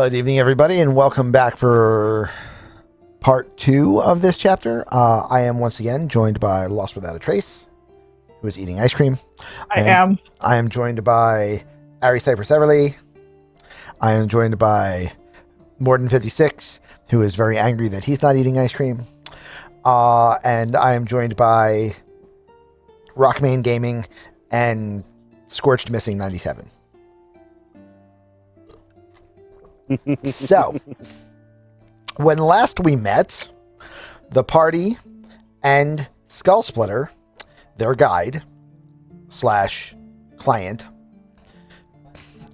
Good evening, everybody, and welcome back for part 2 of this chapter. I am once again joined by Lost Without a Trace, who is eating ice cream. I am. I am joined by Ari Cypress Everly. I am joined by Morden56, who is very angry that he's not eating ice cream. And I am joined by Rockmain Gaming and Scorched Missing 97. So, when last we met, the party and Skull Splitter, their guide / client,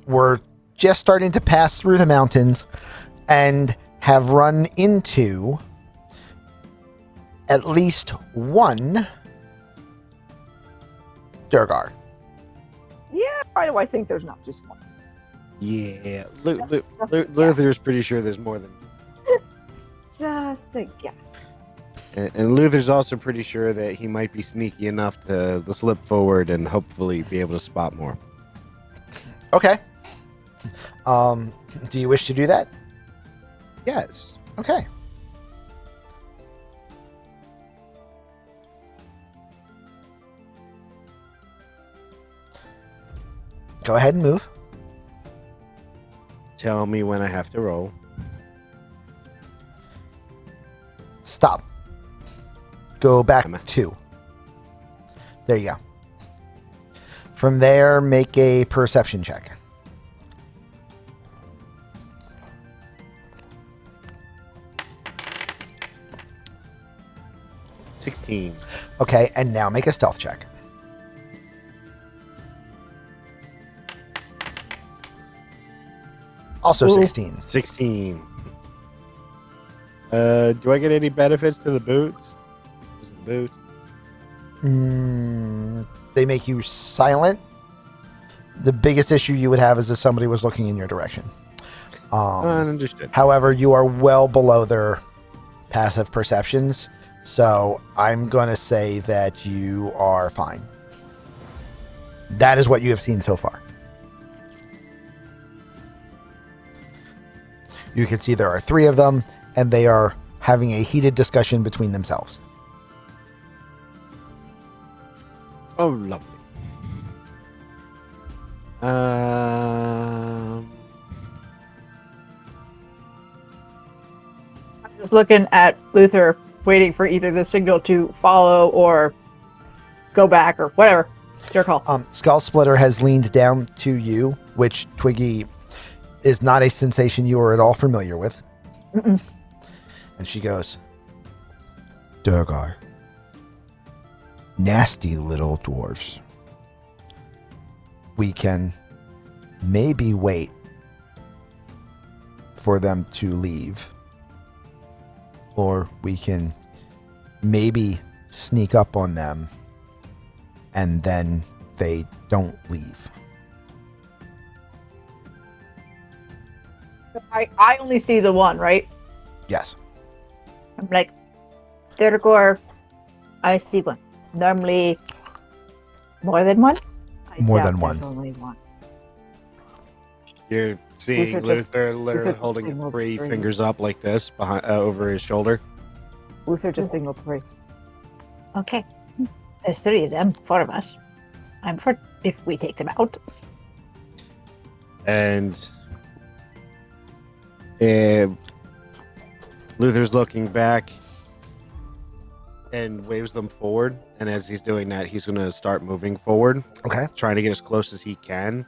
were just starting to pass through the mountains and have run into at least one Durgar. Yeah, why do I think there's not just one? Yeah, Luther's pretty sure there's more than. Just a guess. And Luther's also pretty sure that he might be sneaky enough to slip forward and hopefully be able to spot more. Okay. Do you wish to do that? Yes. Okay. Go ahead and move. Tell me when I have to roll. Stop. Go back 2. There you go. From there, make a perception check. $16. Okay, and now make a stealth check. Also 16. 16. Do I get any benefits to the boots? Boots. They make you silent. The biggest issue you would have is if somebody was looking in your direction. Understood. However, you are well below their passive perceptions, so I'm going to say that you are fine. That is what you have seen so far. You can see there are 3 of them, and they are having a heated discussion between themselves. Oh, lovely. I'm just looking at Luther, waiting for either the signal to follow or go back or whatever. It's your call. Skull Splitter has leaned down to you, which Twiggy is not a sensation you are at all familiar with. Mm-mm. And she goes, Durgar. Nasty little dwarves. We can maybe wait for them to leave. Or we can maybe sneak up on them and then they don't leave. I only see the one, right? Yes. I'm like, Durgar, I see one. Normally, more than one? More doubt than one. there's only one. You're seeing Luther literally just holding signaled 3 3. fingers up like this behind over his shoulder. Luther just signaled 3. Okay. There's 3 of them, 4 of us. I'm for if we take them out. And Luther's looking back and waves them forward. And as he's doing that, he's going to start moving forward. Okay. Trying to get as close as he can.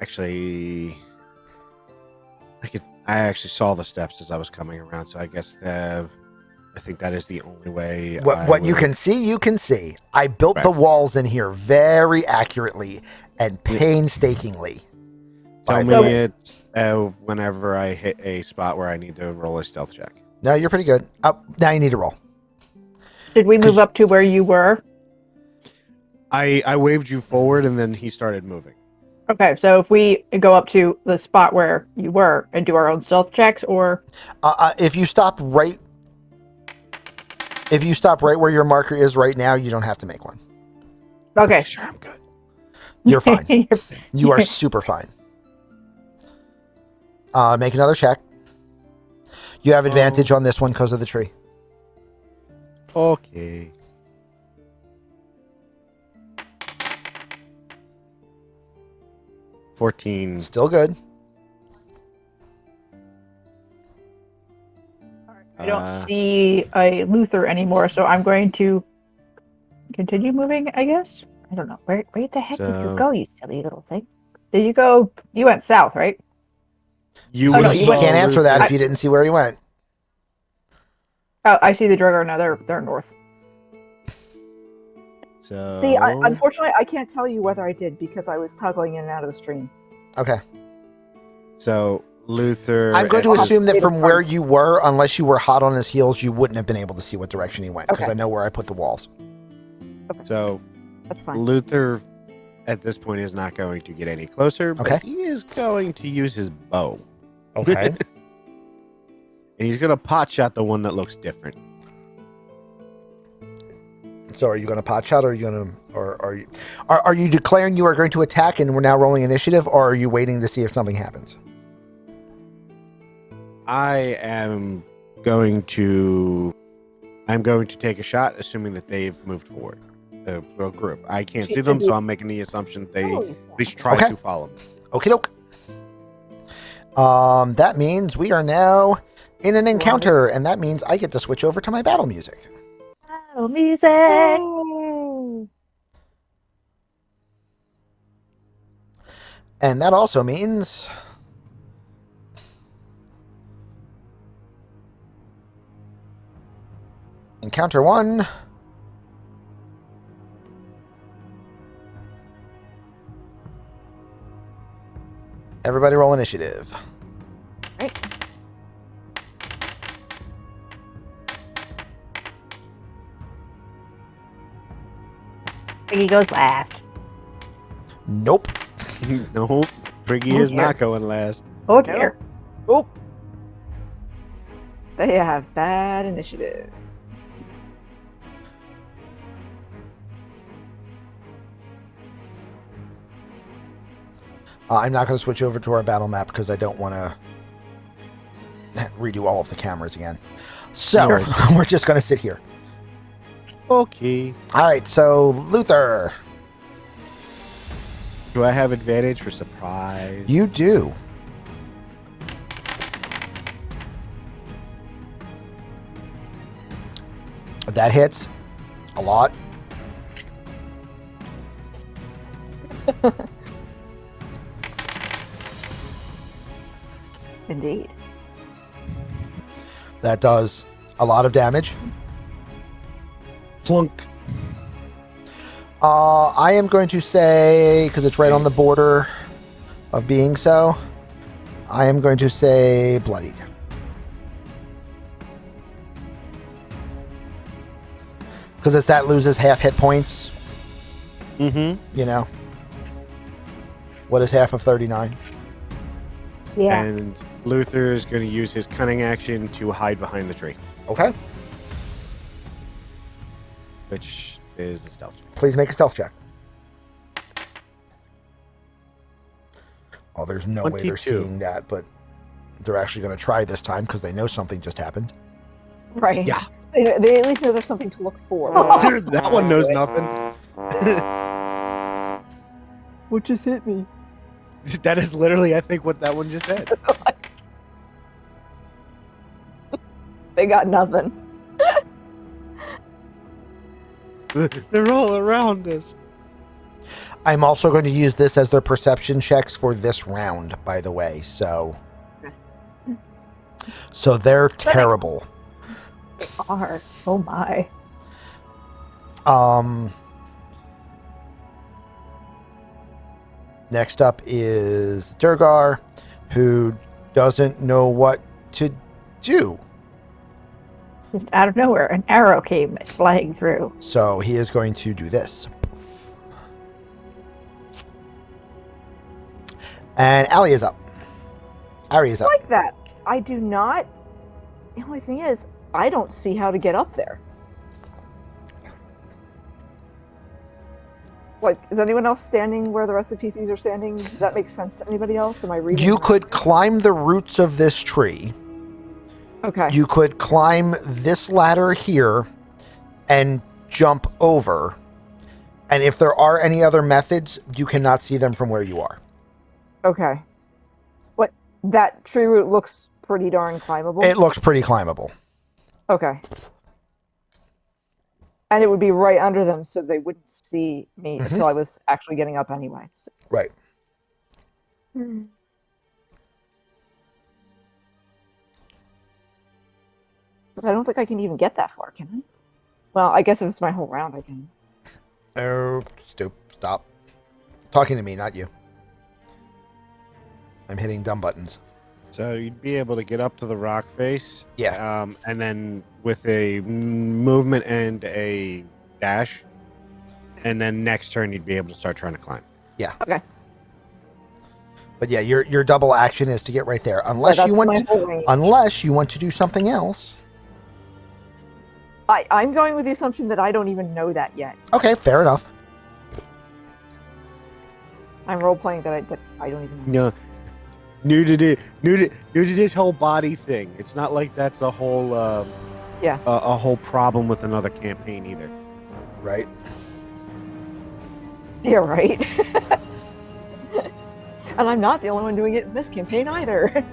Actually, I actually saw the steps as I was coming around, so I guess I think that is the only way. What you can see, you can see. I built the walls in here very accurately and painstakingly. Tell me it's whenever I hit a spot where I need to roll a stealth check. No, you're pretty good. Now you need to roll. Did we move up to where you were? I waved you forward, and then he started moving. Okay, so if we go up to the spot where you were and do our own stealth checks, or if you stop right where your marker is right now, you don't have to make one. okay, Sure, I'm good. You're fine. You are super fine. Make another check. You have advantage on this one because of the tree. Okay. $14. Still good. I don't see a Luther anymore, so I'm going to continue moving, I guess. I don't know. Where the heck did you So- go, you silly little thing? Did you go? You went south, right? You Oh, no, You you went- can't answer that Luther. if you didn't see where he went. Oh, I see the Drogo now. They're north. So See, unfortunately, I can't tell you whether I did because I was toggling in and out of the stream. Okay. So Luther. I'm going to I'll assume that stay from the where front. you were, unless you were hot on his heels, you wouldn't have been able to see what direction he went because Okay. I know where I put the walls. So That's fine. Luther, at this point, is not going to get any closer. But Okay. he is going to use his bow, Okay. and he's going to pot shot the one that looks different. So are you going to pot shot, or are you going to, or are you declaring you are going to attack and we're now rolling initiative, or are you waiting to see if something happens? I'm going to take a shot, assuming that they've moved forward. The group. I can't see them, so I'm making the assumption they at least try Okay. to follow me. Okie doke. That means we are now in an encounter, and that means I get to switch over to my battle music. Oh, music. And that also means encounter 1. Everybody roll initiative. He goes last. Nope. No, Briggy Oh, is dear. not going last. Oh dear. Oh, they have bad initiative. I'm not going to switch over to our battle map because I don't want to redo all of the cameras again. So No worries. we're just going to sit here. Okay. All right. So Luther, Do I have advantage for surprise? you do. That hits a lot. Indeed. That does a lot of damage. Plunk. I am going to say, because it's right on the border of being so, I am going to say bloodied. Because it's that loses half hit points, Mm-hmm. you know. What is half of 39? Yeah. And Luther is going to use his cunning action to hide behind the tree, Okay. which is a stealth check. Please make a stealth check. Oh, there's no way they're 22. seeing that, but they're actually going to try this time because they know something just happened. Right. Yeah. They at least know there's something to look for. Dude, that one knows nothing. What just hit me? That is literally, I think, what that one just said. They got nothing. They're all around us. I'm also going to use this as their perception checks for this round, by the way. So they're terrible. Are. Oh my. Next up is Durgar, who doesn't know what to do. Just out of nowhere, an arrow came flying through. So he is going to do this. And Ali is up. Ari is It's up. like that. I do not. The only thing is, I don't see how to get up there. Like, is anyone else standing where the rest of the PCs are standing? Does that make sense to anybody else? Am I reading? You could climb the roots of this tree. Okay. You could climb this ladder here and jump over. And if there are any other methods, you cannot see them from where you are. Okay. What? That tree root looks pretty darn climbable. It looks pretty climbable. Okay. And it would be right under them, so they wouldn't see me until I was actually getting up anyway. So. Right. But I don't think I can even get that far, can I? Well, I guess if it's my whole round, I can. Oh, stop. Talking to me, not you. I'm hitting dumb buttons. So you'd be able to get up to the rock face. Yeah. And then with a movement and a dash, and then next turn you'd be able to start trying to climb. Yeah. Okay. But yeah, your double action is to get right there, unless That's you my want whole range. unless you want to do something else. I'm going with the assumption that I don't even know that yet. Okay, fair enough. I'm role playing that I don't even know. No. New to this whole body thing. It's not like that's a whole a whole problem with another campaign either. Right. Yeah, right. And I'm not the only one doing it in this campaign either.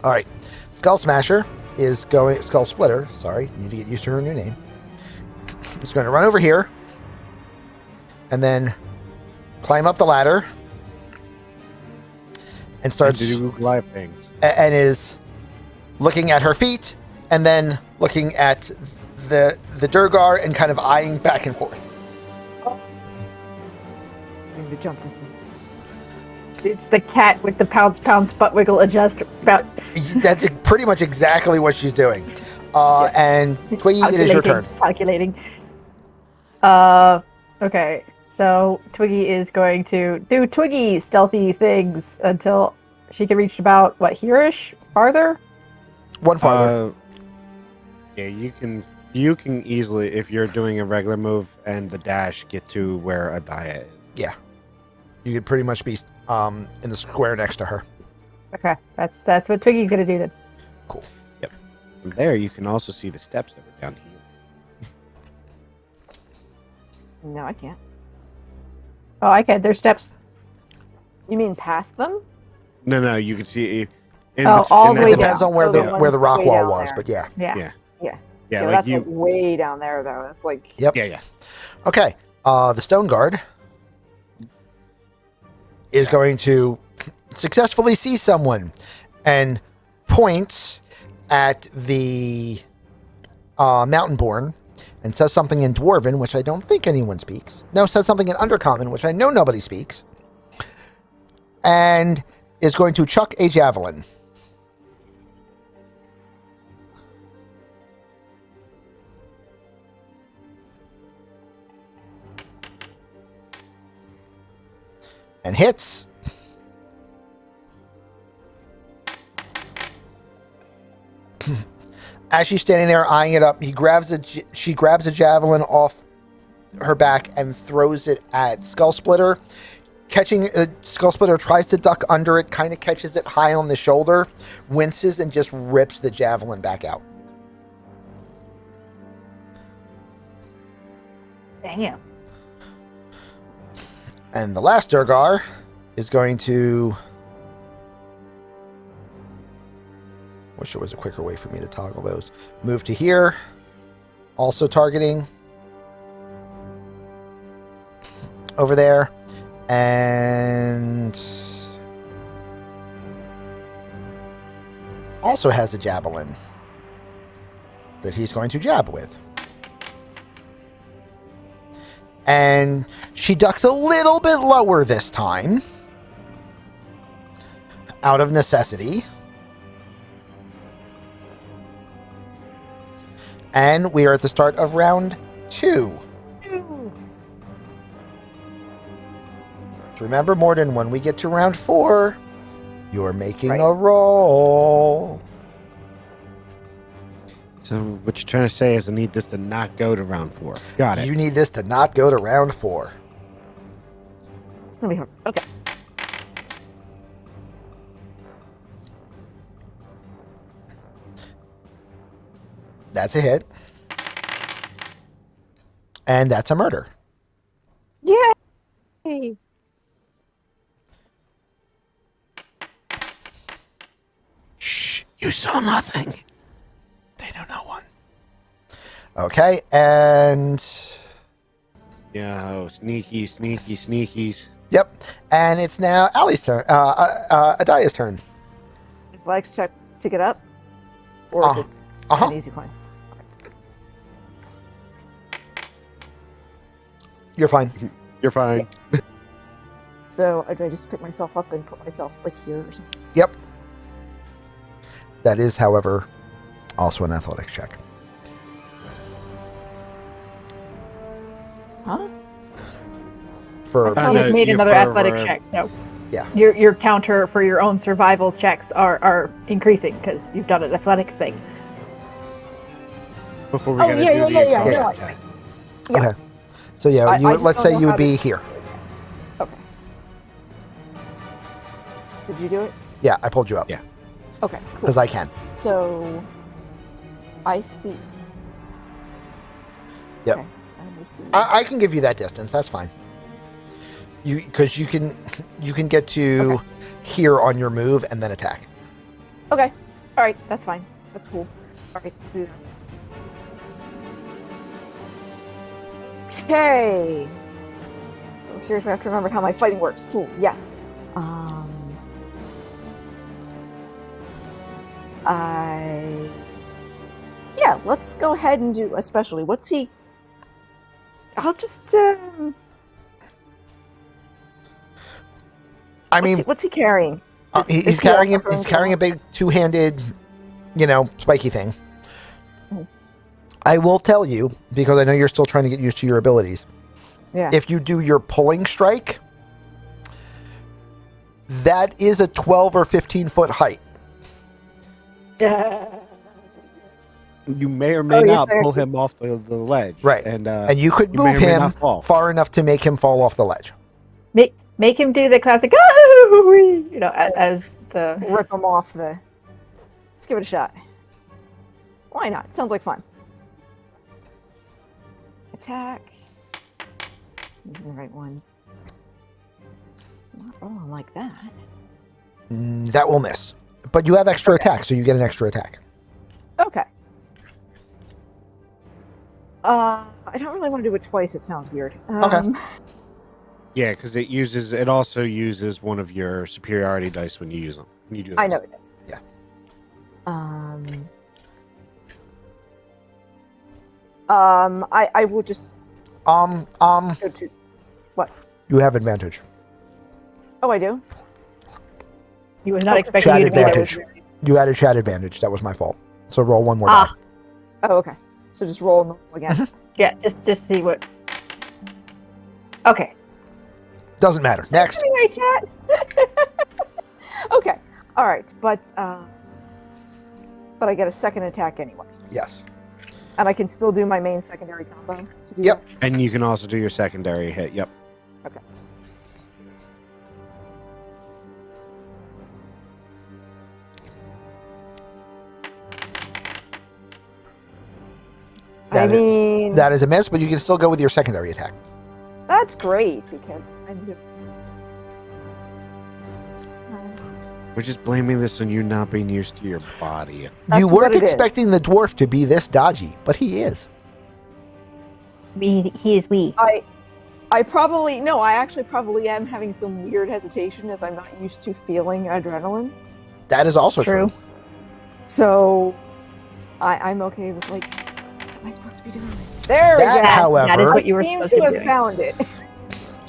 All right. Skull Smasher is going. Skull Splitter. Sorry, need to get used to her new name. Is going to run over here, and then climb up the ladder, and starts to do live things. And is looking at her feet, and then looking at the Durgar, and kind of eyeing back and forth. In the jump distance. It's the cat with the pounce butt wiggle adjust. About That's pretty much exactly what she's doing. And Twiggy, it is your turn. Calculating. Okay. So Twiggy is going to do Twiggy stealthy things until she can reach about here-ish farther. One farther. Yeah, you can easily, if you're doing a regular move and the dash, get to where Adaya is. Yeah. You could pretty much be in the square next to her. Okay, that's what Twiggy's gonna do then. Cool. Yep. From there, you can also see the steps that were down here. No, I can't. Oh, I can. There's steps. You mean past them? No, you can see. All the It way depends down. on where Oh, the rock way wall down was, there. but yeah. Yeah. Yeah, Yeah, like that's you. like way down there, though. That's like. Yep. Yeah. Okay. The Stone Guard is going to successfully see someone and points at the Mountainborn and says something in Dwarven, which I don't think anyone speaks. No, says something in Undercommon, which I know nobody speaks. And is going to chuck a javelin. And hits. As she's standing there eyeing it up, she grabs a javelin off her back and throws it at Skull Splitter. Catching Skull Splitter tries to duck under it, kind of catches it high on the shoulder, winces, and just rips the javelin back out. Damn. And the last Durgar is going to... Wish there was a quicker way for me to toggle those. Move to here. Also targeting. Over there. And... also has a javelin that he's going to jab with. And she ducks a little bit lower this time. Out of necessity. And we are at the start of round 2. So remember, Morden, when we get to round 4, you're making Right. a roll. So what you're trying to say is I need this to not go to round 4. Got it. You need this to not go to round 4. It's gonna be hard. Okay. That's a hit. And that's a murder. Yay! Shh. You saw nothing. They know no one. Okay, and Yo, sneaky, sneakies. yep, and it's now Ali's turn. Adaya's turn. Athletics check to get up, or is it Uh-huh. an easy climb? You're fine. You're fine. So I just pick myself up and put myself like here or something. Yep. That is, however, also an athletics check. Huh? For I Oh, know, you've made you another for- athletic for- check. No. Yeah. Your counter for your own survival checks are increasing because you've done an athletic thing. Before we Oh, gotta yeah, do yeah, the yeah, yeah, exhaustion yeah. check. Yeah. Okay. So yeah, I you just let's don't say know you how would to- be here. Okay. Did you do it? Yeah, I pulled you up Yeah. Okay, cool. because I can. So I see. Yep. Okay. Let me see. I can give you that distance. That's fine. Because you can get to Okay. here on your move and then attack. Okay. All right. That's fine. That's cool. All right. Do that. Okay. So here's where I have to remember how my fighting works. Cool. Yes. Yeah. Let's go ahead and do. Especially, what's he? I'll just. I mean, what's he carrying? Is he's he carrying also he's throwing carrying a big two-handed, spiky thing. Mhm. I will tell you, because I know you're still trying to get used to your abilities. Yeah. If you do your pulling strike, that is a 12 or 15 foot height. You may or may Oh, you're not saying- pull him off the ledge. Right. And And you could you may move or may him not fall. far enough to make him fall off the ledge. Make him do the classic, as the Rip him off the. Let's give it a shot. Why not? Sounds like fun. Attack. Using the right ones. Not rolling like that. That will miss. But you have extra attack, so you get an extra attack. Okay. I don't really want to do it twice. It sounds weird. Okay. yeah, because it also uses one of your superiority dice when you use them. When you do I those. know it does. Yeah. I will just Um, go to. you have advantage. Oh, I do. he was not Oh, expecting chat you to be there. advantage. You had a chat advantage. That was my fault. So roll one more die. Ah. Oh, okay. So just roll normal again. Yeah, just see what. Okay. Doesn't matter. Next. Anyway, chat. Okay. All right, but I get a second attack anyway, Yes. and I can still do my main secondary combo. To do Yep. And you can also do your secondary hit. Yep. that? Okay. That I is- mean, That is a miss, but you can still go with your secondary attack. that's great because I'm just. We're just blaming this on you not being used to your body. That's You what weren't it is. expecting the dwarf to be this dodgy, but he is. He is we. I probably no. I actually probably am having some weird hesitation as I'm not used to feeling adrenaline. That is also true. So, I'm okay with like. What am I supposed to be doing? There we That, go. however, That is I what you were seem supposed to to be have doing. found it.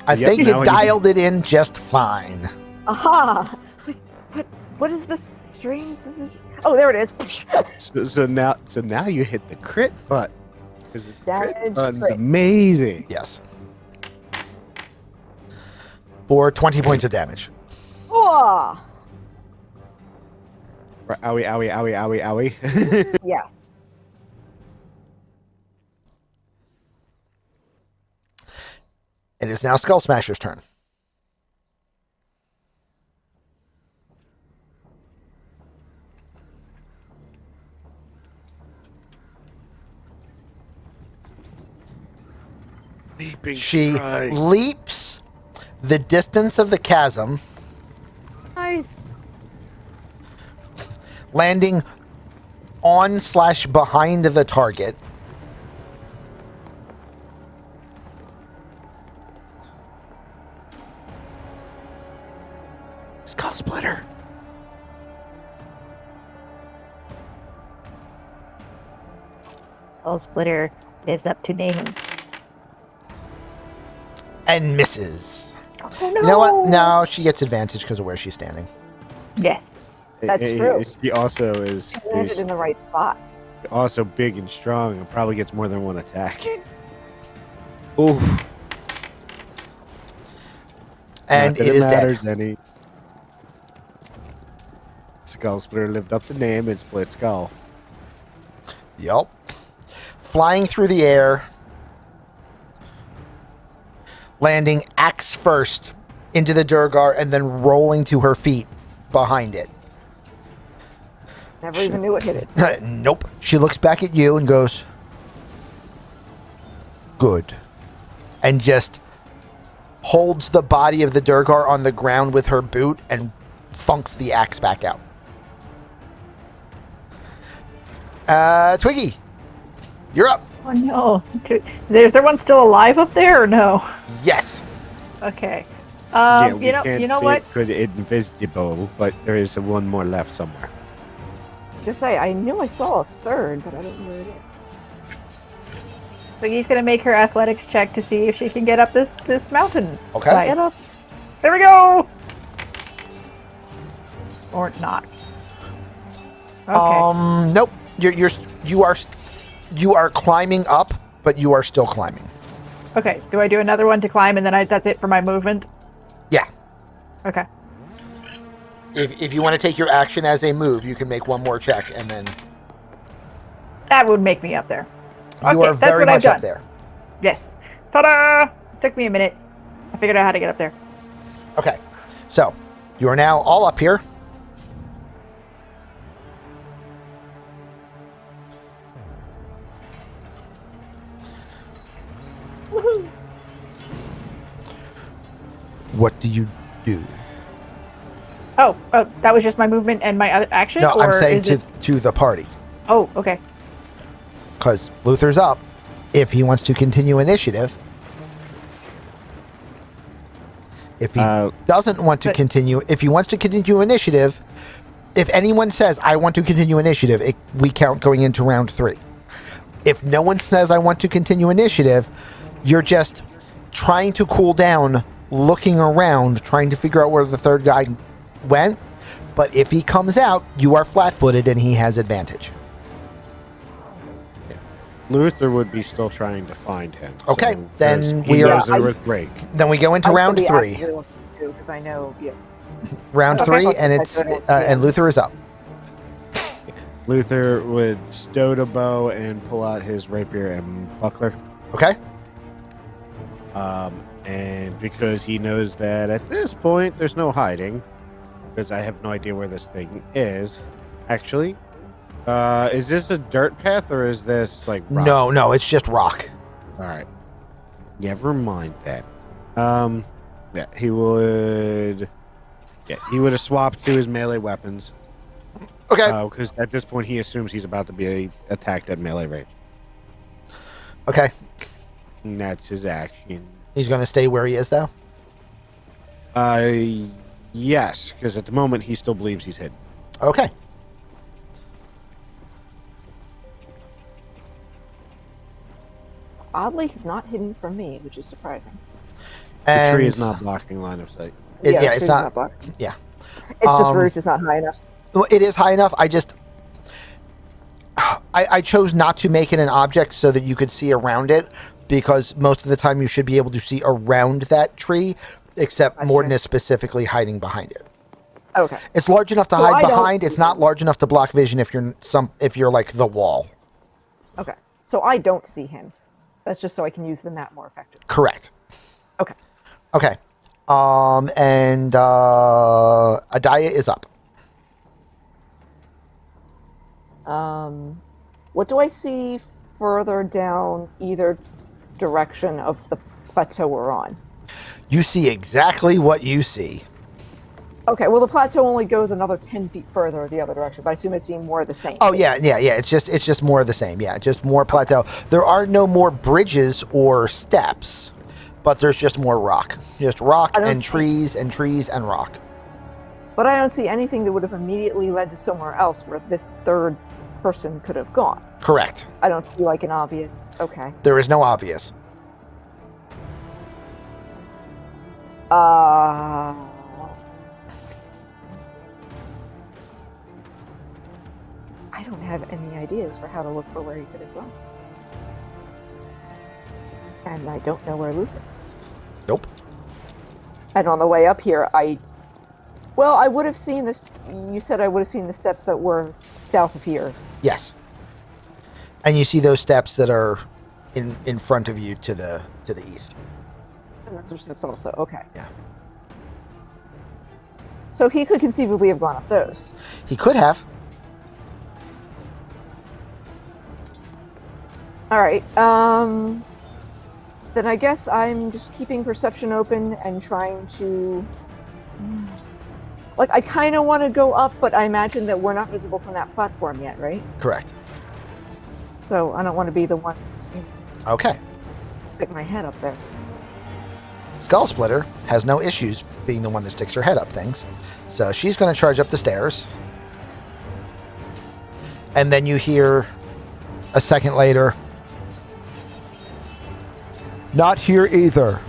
I Yep, think now you you- dialed it in just fine. Aha! It's like, what is this strange? This is. Oh, there it is. So now you hit the crit button. Because the Damage crit button's crit. amazing. Yes. for 20 points of damage. Oh, Owie, owie, owie, owie, owie. yes. It is now Skull Smasher's turn. Leaping She strike. leaps the distance of the chasm, Nice. landing on/behind the target. Skull Splitter. Skull Splitter lives up to name. And misses. Oh no. You know what? No, she gets advantage because of where she's standing. Yes. That's true. She also is Landed in the right spot. also big and strong and probably gets more than one attack. Oof. And Not that it is dead. matters any. Skull Splitter lived up to name and split skull. Yup. Flying through the air, landing axe first into the Durgar and then rolling to her feet behind it. Never even knew it hit it. Nope. She looks back at you and goes, "Good." And just holds the body of the Durgar on the ground with her boot and funks the axe back out. Twiggy, you're up. Oh no. Is there one still alive up there or no? Yes. Okay. We You know can't see what? because it's invisible, but there is one more left somewhere. Just say, I knew I saw a third, but I don't know where it is. Twiggy's gonna make her athletics check to see if she can get up this mountain. Okay. side. Get up. There we go. Or not. Okay. Nope. You are climbing up, but you are still climbing. Okay. Do I do another one to climb and then that's it for my movement? Yeah. Okay. If you want to take your action as a move, you can make one more check, and then That would make me up there. you Okay, are that's very what I've much up done. there. Yes. Ta-da! Took me a minute. I figured out how to get up there. Okay. So you are now all up here. What do you do? Oh, that was just my movement and my other action? No, I'm or saying is it- to the party. Oh, okay. Because Luther's up. If he wants to continue initiative. If he doesn't want to but- continue, if he wants to continue initiative, if anyone says, I want to continue initiative, we count going into round 3. If no one says, I want to continue initiative, you're just trying to cool down, looking around, trying to figure out where the third guy went. But if he comes out, you are flat-footed and he has advantage. Luther would be still trying to find him. Okay, so- then 'cause we he are- knows there was break. Then we go into round 3. Because I know, yeah. Round Okay. 3, and it's and Luther is up. Luther would stow the bow and pull out his rapier and buckler. Okay. And because he knows that at this point there's no hiding, because I have no idea where this thing is. Actually, is this a dirt path or is this like rock? No, it's just rock. All right. Never mind that. Yeah, he would. Yeah, he would have swapped to his melee weapons. Okay. Because at this point he assumes he's about to be attacked at melee range. Okay. And that's his action. He's going to stay where he is, though? Yes, because at the moment he still believes he's hidden. Okay. Oddly, he's not hidden from me, which is surprising. The tree is And- not blocking line of sight. yeah, the it's tree's not. blocked. Yeah. It's just Um, roots. It's not high enough. Well, it is high enough. I chose not to make it an object so that you could see around it, because most of the time you should be able to see around that tree except Gotcha. Morden is specifically hiding behind it. Okay. It's large enough to So hide I don't behind. see It's not him. large enough to block vision if you're like the wall. Okay. So I don't see him. That's just so I can use the map more effectively. Correct. Okay. Okay. And Adaya is up. What do I see further down either direction of the plateau we're on? You see exactly what you see. Okay, well the plateau only goes another 10 feet further the other direction, but I assume it's seeing more of the same. Oh yeah. It's just more of the same. Yeah, just more plateau. There are no more bridges or steps, but there's just more rock. Just rock I don't and think- trees and trees and rock. But I don't see anything that would have immediately led to somewhere else where this third person could have gone. Correct. I don't see like an obvious. Okay. There is no obvious. I don't have any ideas for how to look for where he could have gone. And I don't know where Luther. Nope. And on the way up here, I would have seen this. You said I would have seen the steps that were south of here. Yes. And you see those steps that are in front of you to the east. And those are steps also. Okay. Yeah. So he could conceivably have gone up those. He could have. All right. Then I guess I'm just keeping perception open and trying to. Like, I kind of want to go up, but I imagine that we're not visible from that platform yet, right? Correct. So I don't want to be the one Okay. stick my head up there. Skull Splitter has no issues being the one that sticks her head up things. So she's going to charge up the stairs. And then you hear a second later, "Not here either."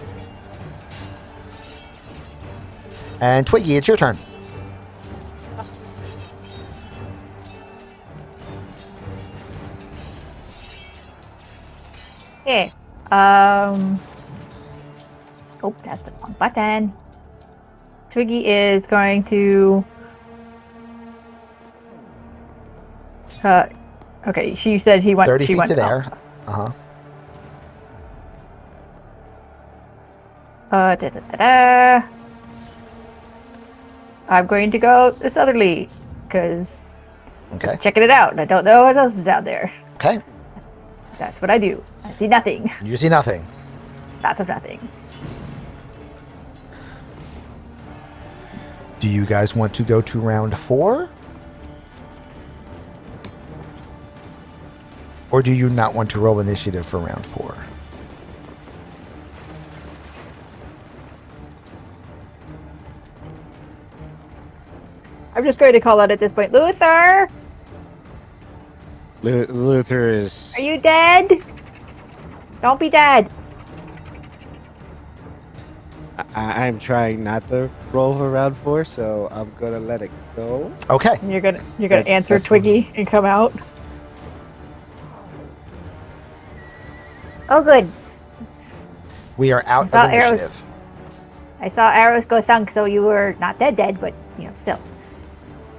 And Twiggy, it's your turn. Okay. Oh, that's the wrong button. Twiggy is going to. Okay, she said he went. 30 she feet went to up. there. Uh-huh. Da. I'm going to go the southerly because Okay. checking it out. I don't know what else is down there. Okay. That's what I do. I see nothing. You see nothing. Lots of nothing. Do you guys want to go to round 4? Or do you not want to roll initiative for round 4? I'm just going to call out at this point. Luther, Luther is. are you dead? Don't be dead. I'm trying not to roll for round 4, so I'm gonna let it go. Okay. And you're gonna That's- answer that's- Twiggy and come out. Oh, good. We are out Saw of arrows. initiative. I saw arrows go thunk, so you were not dead, but still.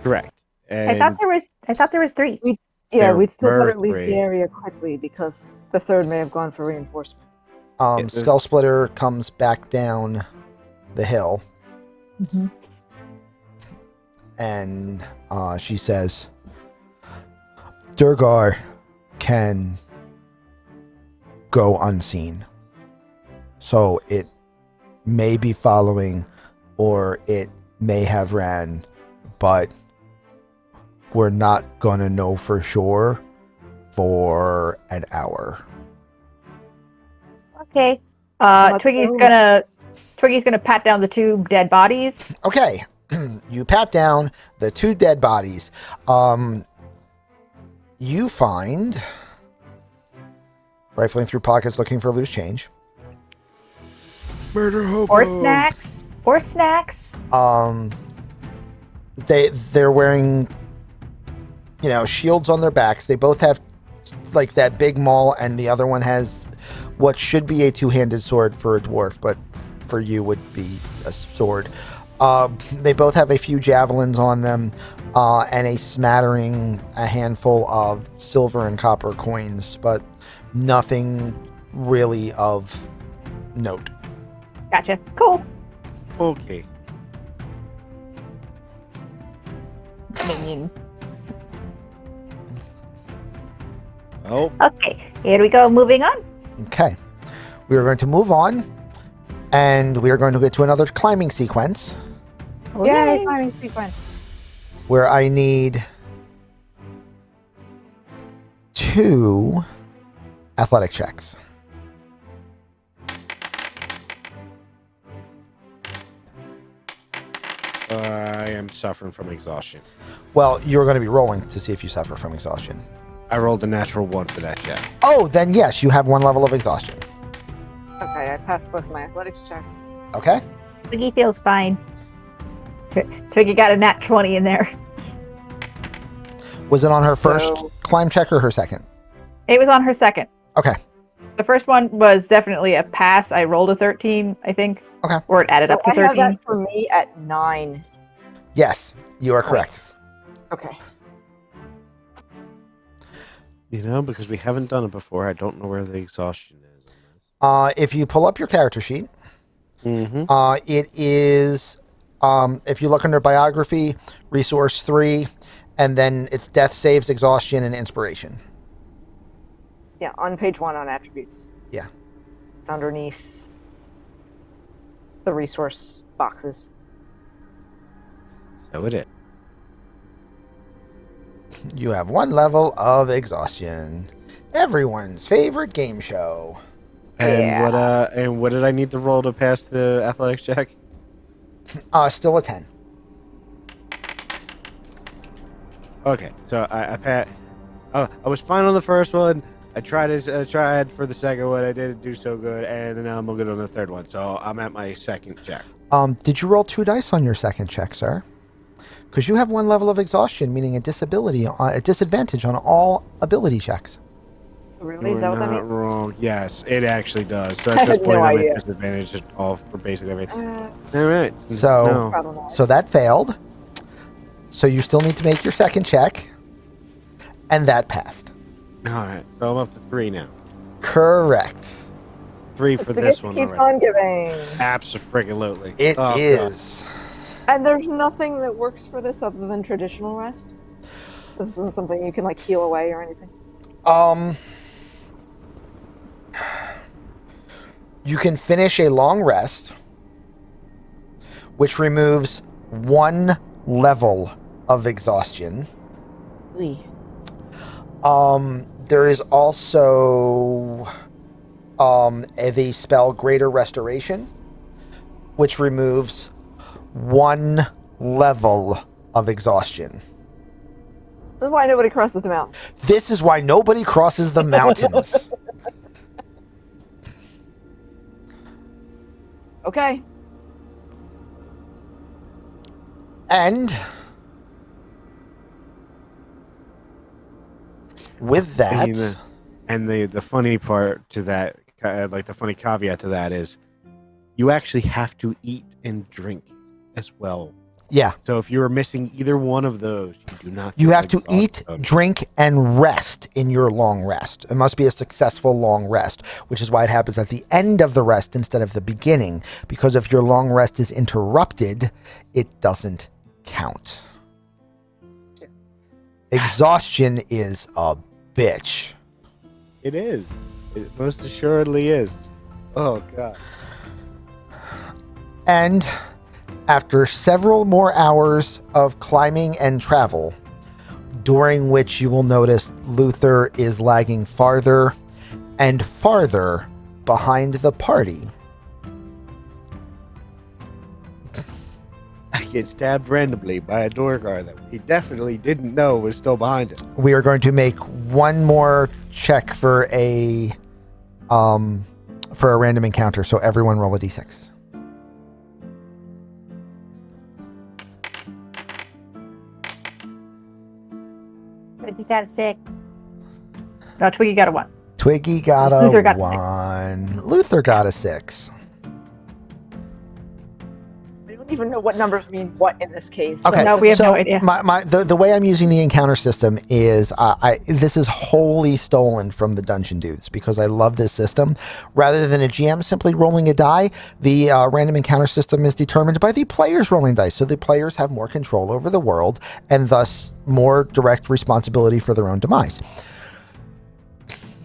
Correct. And I thought there was 3. There We'd still were better leave 3. the area quickly because the third may have gone for reinforcement. Yeah, Skull Splitter comes back down the hill Mm-hmm. and she says, "Durgar can go unseen. So it may be following or it may have ran, but we're not going to know for sure for an hour." Okay. Let's Twiggy's go. gonna pat down the 2 dead bodies. Okay. You pat down the 2 dead bodies. You find, rifling through pockets looking for loose change. Murder hobo. Or snacks. They're wearing, shields on their backs. They both have like that big maul, and the other one has what should be a 2-handed sword for a dwarf, but for you would be a sword. They both have a few javelins on them, and a handful of silver and copper coins, but nothing really of note. Gotcha. Cool. Okay. Minions. Oh, Okay, here we go. Moving on. Okay. We are going to move on, and we are going to get to another climbing sequence Yay, climbing sequence. where I need 2 athletic checks. I am suffering from exhaustion. Well, you're going to be rolling to see if you suffer from exhaustion. I rolled a natural 1 for that check. Oh, then yes, you have 1 level of exhaustion. Okay, I passed both my athletics checks. Okay. Twiggy feels fine. Twiggy got a nat 20 in there. Was it on her first So- climb check or her second? It was on her second. Okay. The first one was definitely a pass. I rolled a 13, I think. Okay. Or it added So up to I have 13. that for me at 9. Yes, you are correct. points. Okay. You know, because we haven't done it before, I don't know where the exhaustion is on If you pull up your character sheet, this. Mm-hmm. it is, if you look under biography, resource 3, and then it's death saves, exhaustion, and inspiration. Yeah, on page 1 on attributes. Yeah. It's underneath the resource boxes. So it is. You have 1 level of exhaustion. Everyone's favorite game show. And what did I need to roll to pass the athletics check? Still a 10. Okay, so I was fine on the first one. I tried for the second one. I didn't do so good, and now I'm good on the third one. So I'm at my second check. Did you roll 2 dice on your second check, sir? Because you have 1 level of exhaustion, meaning a disadvantage on all ability checks. Really? Is that what that Not means? wrong. Yes, it actually does. So I at this had point, no I'm idea. at disadvantage at all for basically everything. Uh, All right. So- No. problematic. So that failed. So you still need to make your second check. And that passed. All right. So I'm up to 3 now. Correct. 3 it's for the this gift one keeps already. on giving. Absolutely. It Oh, God. is. And there's nothing that works for this other than traditional rest. This isn't something you can like heal away or anything. You can finish a long rest, which removes 1 level of exhaustion. There is also the spell Greater Restoration, which removes 1 level of exhaustion. This is why nobody crosses the mountains. This is why nobody crosses the mountains. Okay. And with that, And the funny part to that, like the funny caveat to that is, you actually have to eat and drink as well. yeah, So if you're missing either one of those, you do not. you get have to exhausted eat, bonus. drink, and rest in your long rest. It must be a successful long rest, which is why it happens at the end of the rest instead of the beginning. Because if your long rest is interrupted, it doesn't count. Exhaustion is a bitch. It is. It most assuredly is. Oh god. And after several more hours of climbing and travel, during which you will notice Luther is lagging farther and farther behind the party, I get stabbed randomly by a door guard that he definitely didn't know was still behind him. we are going to make 1 more check for a random encounter. So everyone roll a d6. Twiggy got a 6. No, Twiggy got a 1. Twiggy got a Luther got a 6. 1. Luther got a 6. even know what numbers mean what in this case. Okay, No, we have so no idea. The way I'm using the encounter system is this is wholly stolen from the Dungeon Dudes because I love this system. Rather than a GM simply rolling a die, the random encounter system is determined by the players rolling dice. So the players have more control over the world and thus more direct responsibility for their own demise.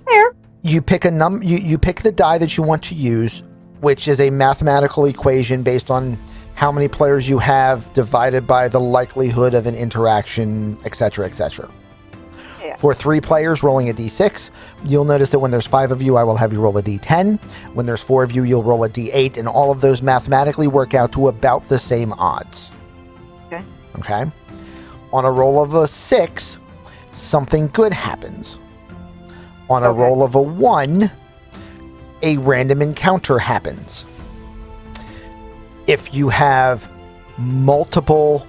Fair. You pick you pick the die that you want to use, which is a mathematical equation based on how many players you have divided by the likelihood of an interaction, etc., etc. Yeah. For 3 players rolling a d6, you'll notice that when there's 5 of you, I will have you roll a d10. When there's 4 of you, you'll roll a d8, and all of those mathematically work out to about the same odds. Okay. Okay? On a roll of a 6, something good happens. On a Okay. roll of a 1, a random encounter happens. If you have multiples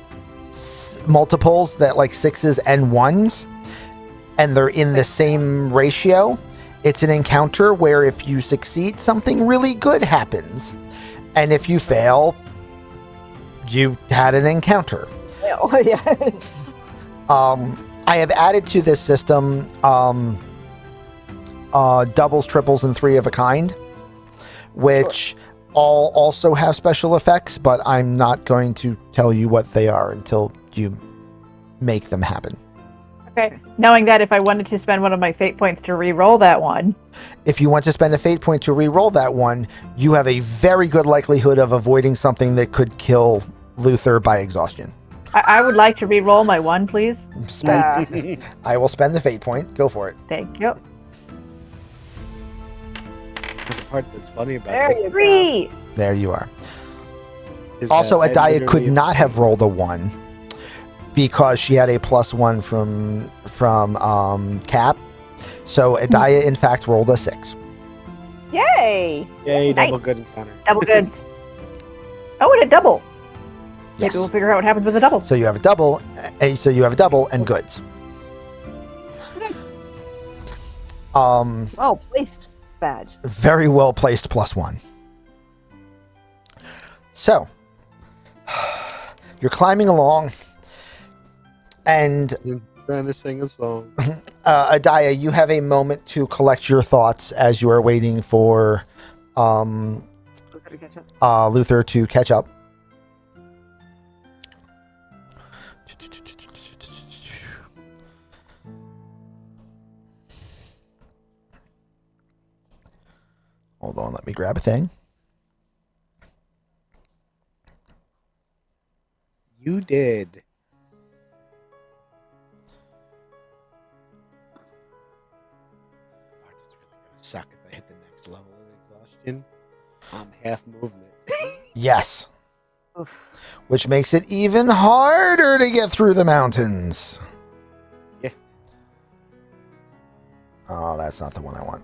that like 6s and 1s, and they're in the same ratio, it's an encounter where if you succeed, something really good happens. And if you fail, you had an encounter. Oh, yeah. I have added to this system doubles, triples, and 3 of a kind, which all also have special effects, but I'm not going to tell you what they are until you make them happen. Okay. Knowing that if I wanted to spend one of my fate points to re-roll that one. If you want to spend a fate point to re-roll that one, you have a very good likelihood of avoiding something that could kill Luther by exhaustion. I would like to re-roll my 1, please. I will spend the fate point. Go for it. Thank you. The part that's funny about There this you go. 3. There you are. is Also, that I Adaya could literally- not have rolled a 1 because she had a +1 from Cap. So Adaya, in fact, rolled a 6. Yay! Yay, Nice. double good encounter. Double goods. Oh, and a double. Yes. Maybe we'll figure out what happens with a double. So you have a double. And goods. Well placed badge. Very well placed +1. So you're climbing along, and Trying to sing a song. Adaya, you have a moment to collect your thoughts as you are waiting for Luther to catch up. Hold on, let me grab a thing. You did. Fuck, it's really gonna suck if I hit the next level of exhaustion. I'm half movement. Yes. Oof. Which makes it even harder to get through the mountains. Yeah. Oh, that's not the one I want.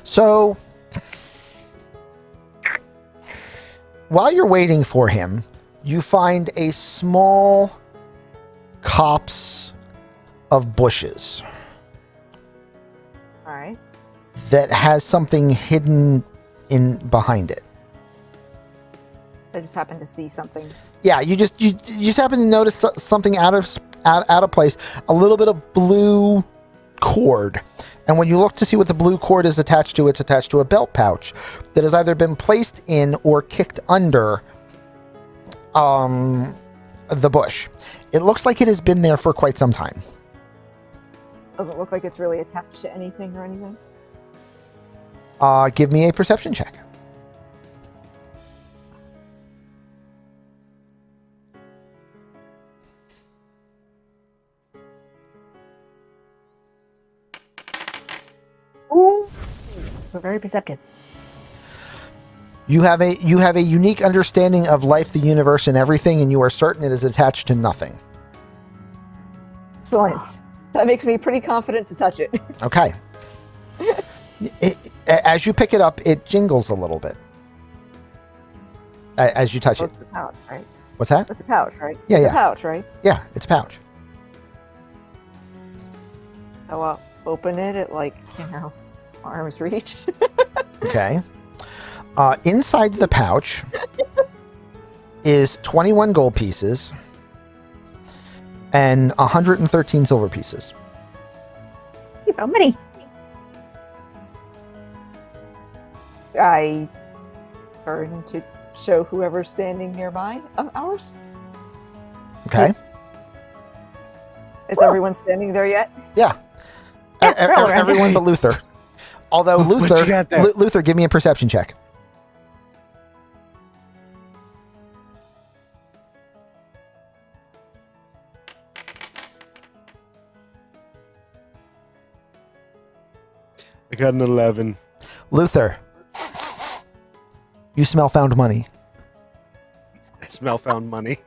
So, while you're waiting for him, you find a small copse of bushes All right. that has something hidden in behind it. I just happened to see something. Yeah, you just happen to notice something out of place, a little bit of blue cord. And when you look to see what the blue cord is attached to, it's attached to a belt pouch that has either been placed in or kicked under the bush. It looks like it has been there for quite some time. Doesn't look like it's really attached to anything or anything. Give me a perception check. Ooh. We're very perceptive. You have a unique understanding of life, the universe, and everything, and you are certain it is attached to nothing. Excellent. That makes me pretty confident to touch it. Okay. As you pick it up, it jingles a little bit. As you touch Oh, it. it's a pouch, right? What's that? It's a pouch, right? Yeah, It's yeah. a pouch, right? Yeah, it's a pouch. So I'll open it at arm's reach. Okay. Inside the pouch is 21 gold pieces and 113 silver pieces. You found money. I turn to show whoever's standing nearby of ours. Okay. Is everyone standing there yet? Yeah. Yeah, we're all around Everyone but Luther. Although What you got there? Luther, give me a perception check. I got an 11. Luther, you smell found money. I smell found money.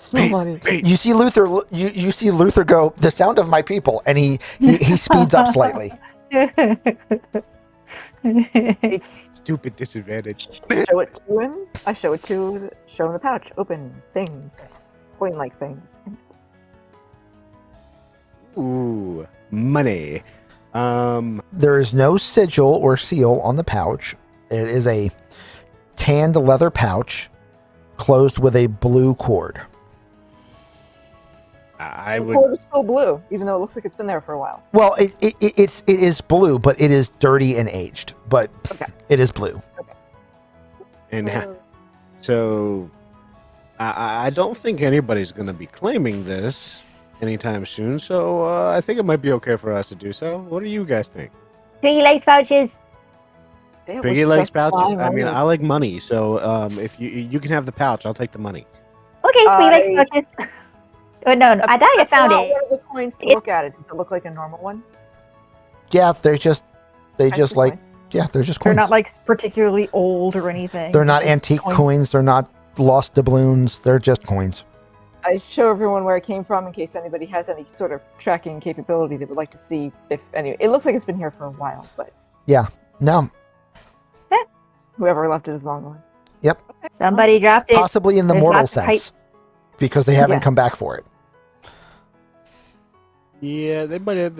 Smell money. You see Luther. You see Luther go. The sound of my people, and he speeds up slightly. Stupid disadvantage. Show it to him. I show it to show him the pouch. Open things, coin-like things. Ooh, money. There is no sigil or seal on the pouch. It is a tanned leather pouch closed with a blue cord. I The would. cord is still blue, even though it looks like it's been there for a while. Well, it is blue, but it is dirty and aged. But Okay. it is blue. And so, I don't think anybody's going to be claiming this anytime soon. So I think it might be okay for us to do so. What do you guys think? Twiggy likes pouches. It Piggy was likes just pouches. fine I mean, money. I like money. So if you can have the pouch, I'll take the money. Okay, Twiggy likes pouches. Oh no, I thought I found Well, it. What are the coins to look at? It does it look like a normal one? Yeah, they're just Extra like coins. yeah, they're just They're coins. not like particularly old or anything. They're not Just antique coins. coins. They're not lost doubloons. They're just coins. I show everyone where it came from in case anybody has any sort of tracking capability that would like to see if any. It looks like it's been here for a while, but No, whoever left it is long gone. Somebody dropped it. possibly in the There's mortal lots of hype. sense, because they haven't Yes. come back for it. Yeah, there might have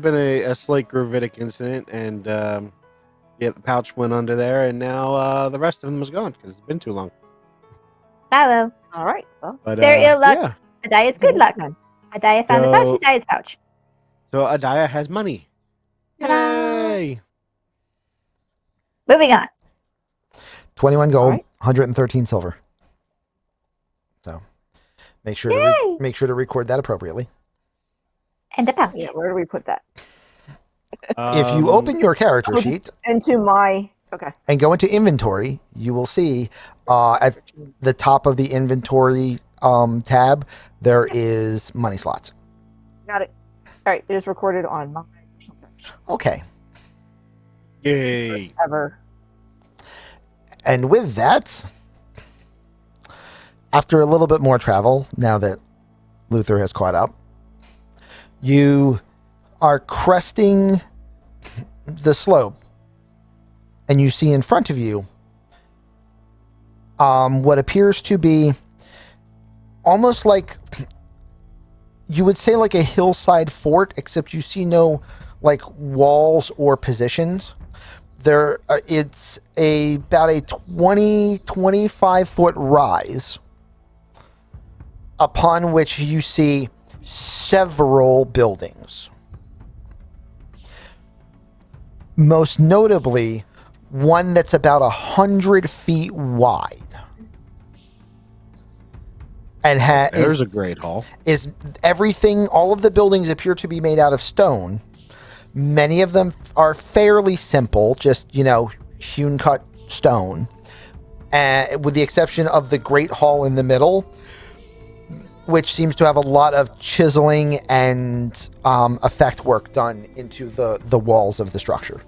been a slight gravitic incident, and yeah, the pouch went under there, and now the rest of them is gone because it's been too long. Oh well. All right. Well, But They're ill luck. yeah, Adaya's good luck. then. Adaya found the pouch. So- Adaya's pouch. so Adaya has money. Ta-da! Yay! Moving on. 21 gold, Alright. 113 silver. So make sure Yay! make sure to record that appropriately. And a pouch. Yeah, where do we put that? If you open your character Oh, sheet Into my. Okay. and go into inventory, you will see at the top of the inventory tab there is money slots. Got it. All right. It is recorded on my Okay. Yay! ever. And with that, after a little bit more travel, now that Luther has caught up, you are cresting the slope, and you see in front of you what appears to be almost like, you would say like a hillside fort, except you see no like walls or positions. There, it's about a 25 foot rise, upon which you see several buildings. Most notably, one that's about 100 feet wide, and There's a great hall. is everything. All of the buildings appear to be made out of stone. Many of them are fairly simple, just, hewn cut stone. With the exception of the Great Hall in the middle, which seems to have a lot of chiseling and effect work done into the walls of the structure.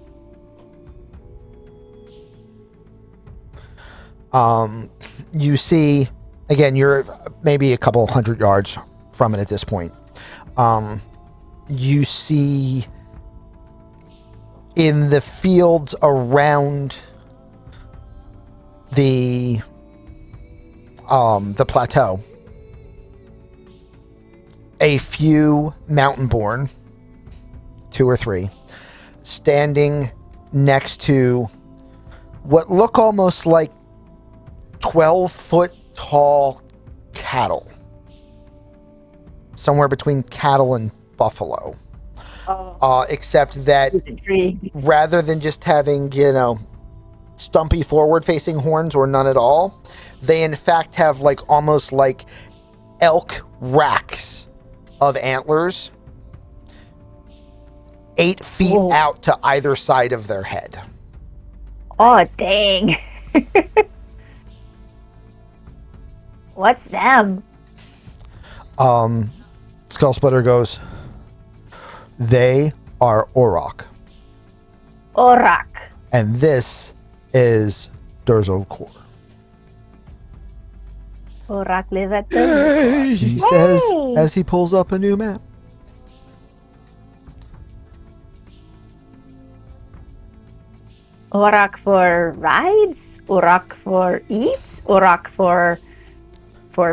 You see Again, you're maybe a couple hundred yards from it at this point. You see in the fields around the plateau a few mountain-born, 2 or 3, standing next to what look almost like 12-foot tall cattle. Somewhere between cattle and buffalo. Except that rather than just having, stumpy forward-facing horns or none at all, they in fact have almost like elk racks of antlers 8 feet out to either side of their head. Oh, dang. What's them? Skull Splitter goes, they are Auroch. Auroch. And this is Durzo Core. Auroch live at the... He says as he pulls up a new map. Auroch for rides? Auroch for eats? Auroch for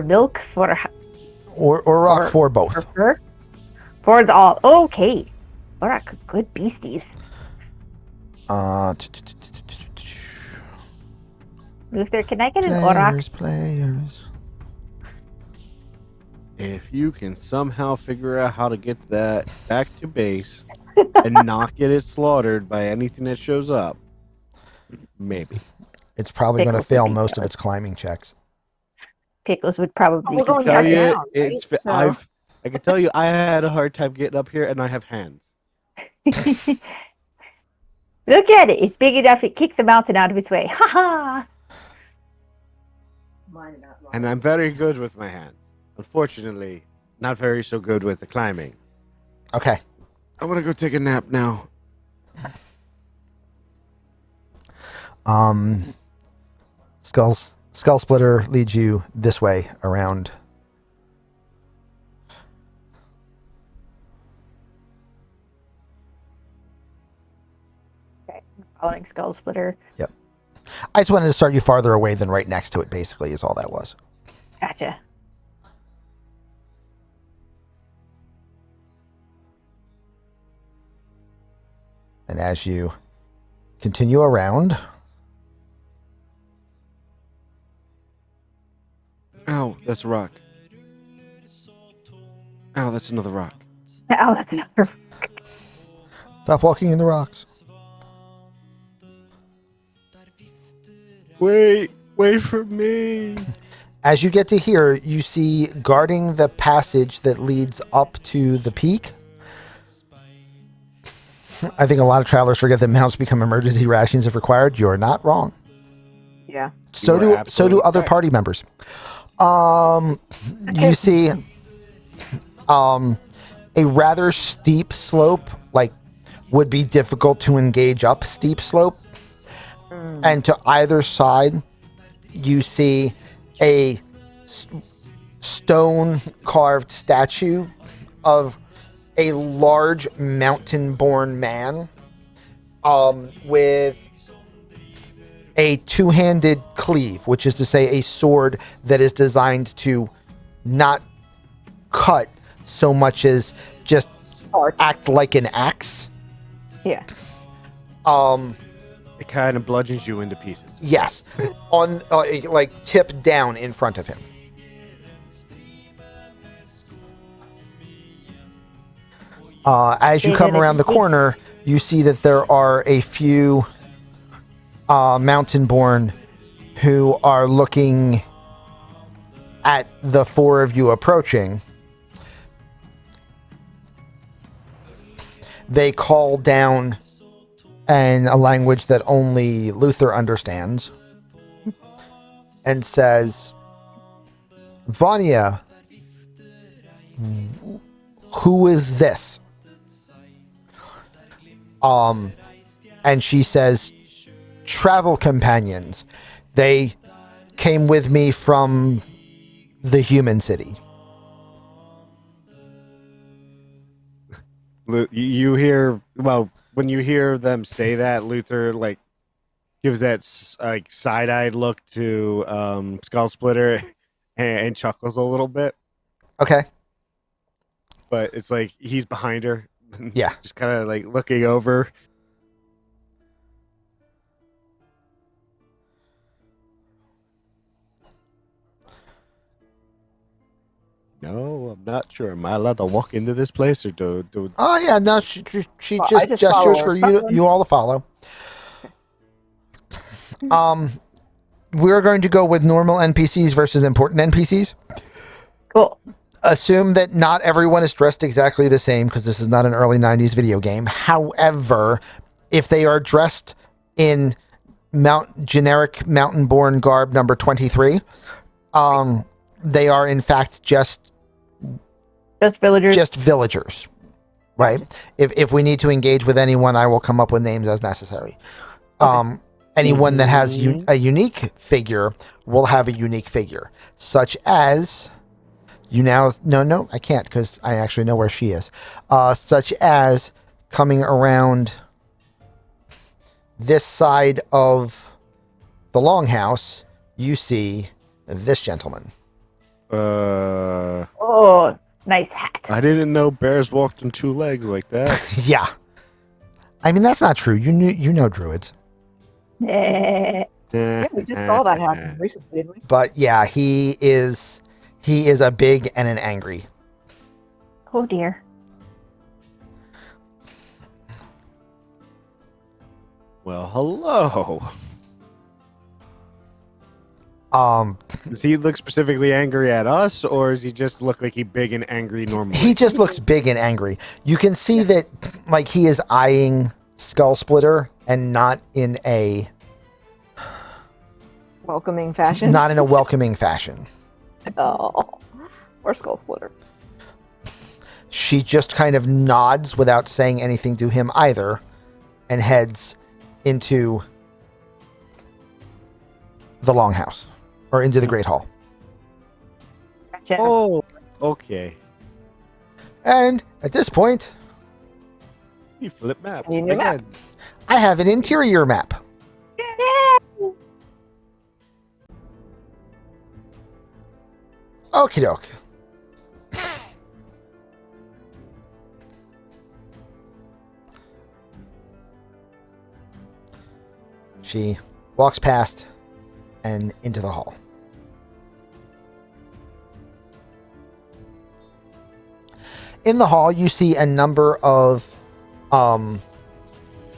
milk? For Auroch for both. For fur? For the all. Okay. Auroch, good beasties. Luther, can I get an Auroch? Players. If you can somehow figure out how to get that back to base and not get it slaughtered by anything that shows up, maybe. It's probably going to Pickles fail would be most of good. its climbing checks. Pickles would probably We're going be Tell back you, down, right? it's So- I can tell you, I had a hard time getting up here, and I have hands. Look at it. It's big enough. It kicks the mountain out of its way. Ha ha. And I'm very good with my hands. Unfortunately, not very so good with the climbing. Okay. I want to go take a nap now. Skull Splitter leads you this way around. Following Skull Splitter. I just wanted to start you farther away than right next to it, basically, is all that was. Gotcha. And as you continue around, Ow, that's a rock. Ow, that's another rock. Oh, that's another. stop walking in the rocks. Wait for me. As you get to here, you see guarding the passage that leads up to the peak. I think a lot of travelers forget that mounts become emergency rations if required. You're not wrong. Yeah. So You are do absolutely other correct. party members. You see a rather steep slope, would be difficult to engage up steep slope. And to either side, you see a stone carved statue of a large mountain-born man with a two-handed cleave, which is to say a sword that is designed to not cut so much as just Art. act like an axe. Yeah. It kind of bludgeons you into pieces. Yes, on tip down in front of him. As you come around the corner, you see that there are a few mountain-born who are looking at the four of you approaching. They call down in a language that only Luther understands and says, Vanya, who is this? And she says, travel companions. They came with me from the human city. You hear, well, when you hear them say that, Luther like gives that like side-eyed look to Skull Splitter and chuckles a little bit, Okay. but it's like he's behind her. Yeah. Just kind of like looking over. No, I'm not sure. Am I allowed to walk into this place or do Oh yeah, no, she Well, I just just gestures follow for her. you all to follow. We're going to go with normal NPCs versus important NPCs. Cool. Assume that not everyone is dressed exactly the same because this is not an early 90s video game. However, if they are dressed in generic mountain-born garb number 23, they are in fact just villagers, right? If we need to engage with anyone, I will come up with names as necessary. Anyone that has a unique figure will have a unique figure, such as no, I can't because I actually know where she is. Such as coming around this side of the longhouse, you see this gentleman. Oh, nice hat. I didn't know bears walked on two legs like that. Yeah. I mean, that's not true. You know druids. Eh. Yeah, we just saw that happen recently, didn't we? But yeah, he is a big and an angry. Oh dear. Well, hello. Does he look specifically angry at us, or does he just look like he's big and angry normally? He just looks big and angry. You can see that like he is eyeing Skull Splitter and not in a Welcoming fashion. not in a welcoming fashion. Oh, or Skull Splitter. She just kind of nods without saying anything to him either and heads into the longhouse or into the Great Hall. Gotcha. Oh, okay. And at this point, You flip map. You need a map. Again. I have an interior map. Okie doke. She walks past and into the hall. In the hall, you see a number of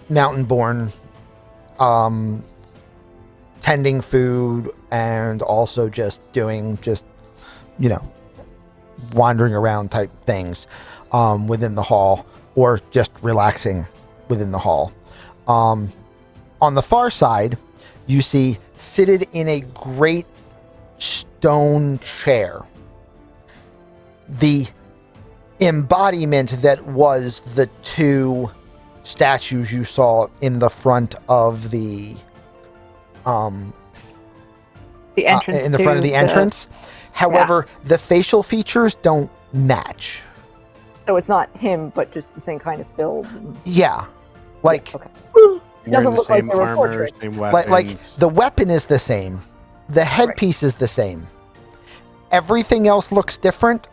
mountain-born tending food and also just doing wandering around type things within the hall or just relaxing within the hall. On the far side, you see seated in a great stone chair the embodiment that was the two statues you saw in the front of the entrance in the front of the entrance. However, the facial features don't match. So it's not him, but just the same kind of build. Yeah, like Okay. Wearing Doesn't the look like same they were armor, portraits. same weapons. like the weapon is the same, the headpiece is the same. Everything else looks different,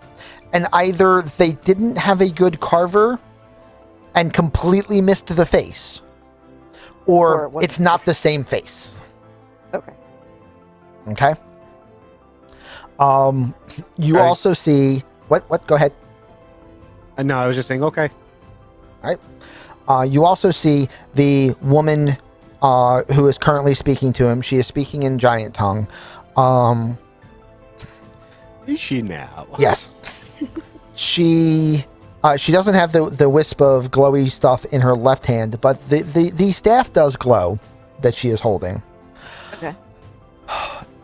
and either they didn't have a good carver and completely missed the face, Or or was it's it not the same face. Okay. Okay. You Okay. also see what? Go ahead. No, I was just saying, okay. You also see the woman who is currently speaking to him. She is speaking in giant tongue. Is she now? Yes. She doesn't have the wisp of glowy stuff in her left hand, but the staff does glow that she is holding. Okay.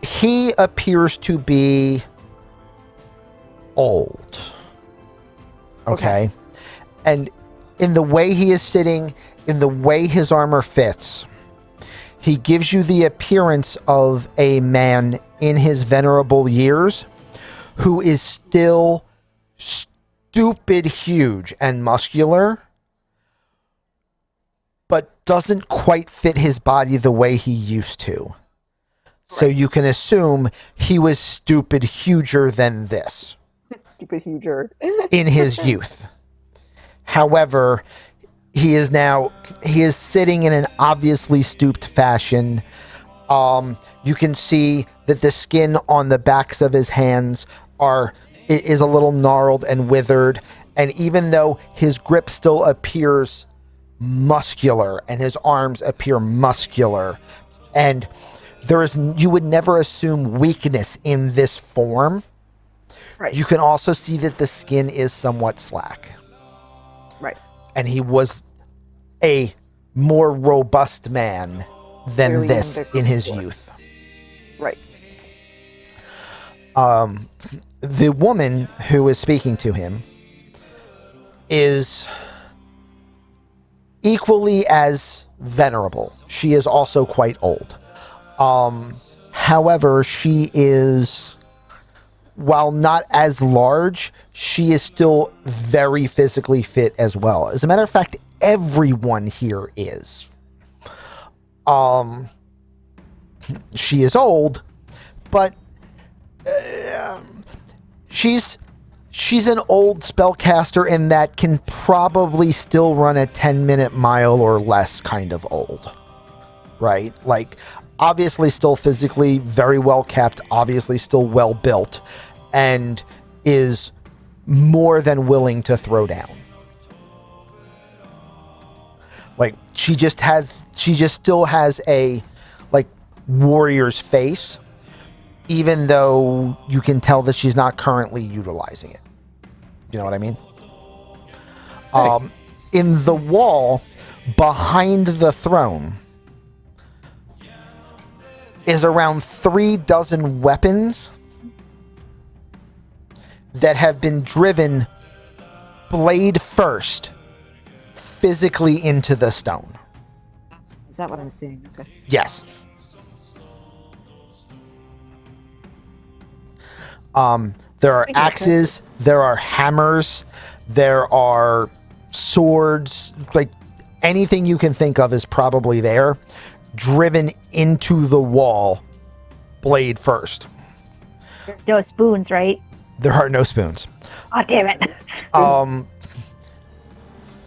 He appears to be old. Okay. And in the way he is sitting, in the way his armor fits, he gives you the appearance of a man in his venerable years who is still stupid huge and muscular, but doesn't quite fit his body the way he used to. So you can assume he was stupid huger than this Stupid huger. in his youth. However, he is sitting in an obviously stooped fashion. You can see that the skin on the backs of his hands is a little gnarled and withered, and even though his grip still appears muscular and his arms appear muscular, and you would never assume weakness in this form. Right. You can also see that the skin is somewhat slack. Right. And he was a more robust man than Clearly this younger in his before. youth. Right. The woman who is speaking to him is equally as venerable. She is also quite old. However, she is, while not as large, she is still very physically fit as well. As a matter of fact, everyone here is. She is old, but she's an old spellcaster in that can probably still run a 10-minute mile or less kind of old. Right? Like, obviously still physically very well kept, obviously still well built, and is more than willing to throw down. Like, she just still has a, like, warrior's face, even though you can tell that she's not currently utilizing it. You know what I mean? In the wall behind the throne is around 36 weapons that have been driven blade first physically into the stone. Is that what I'm seeing? Okay. Yes. There are axes, there are hammers, there are swords, like anything you can think of is probably there, driven into the wall, blade first. No spoons, right? There are no spoons. Oh, damn it.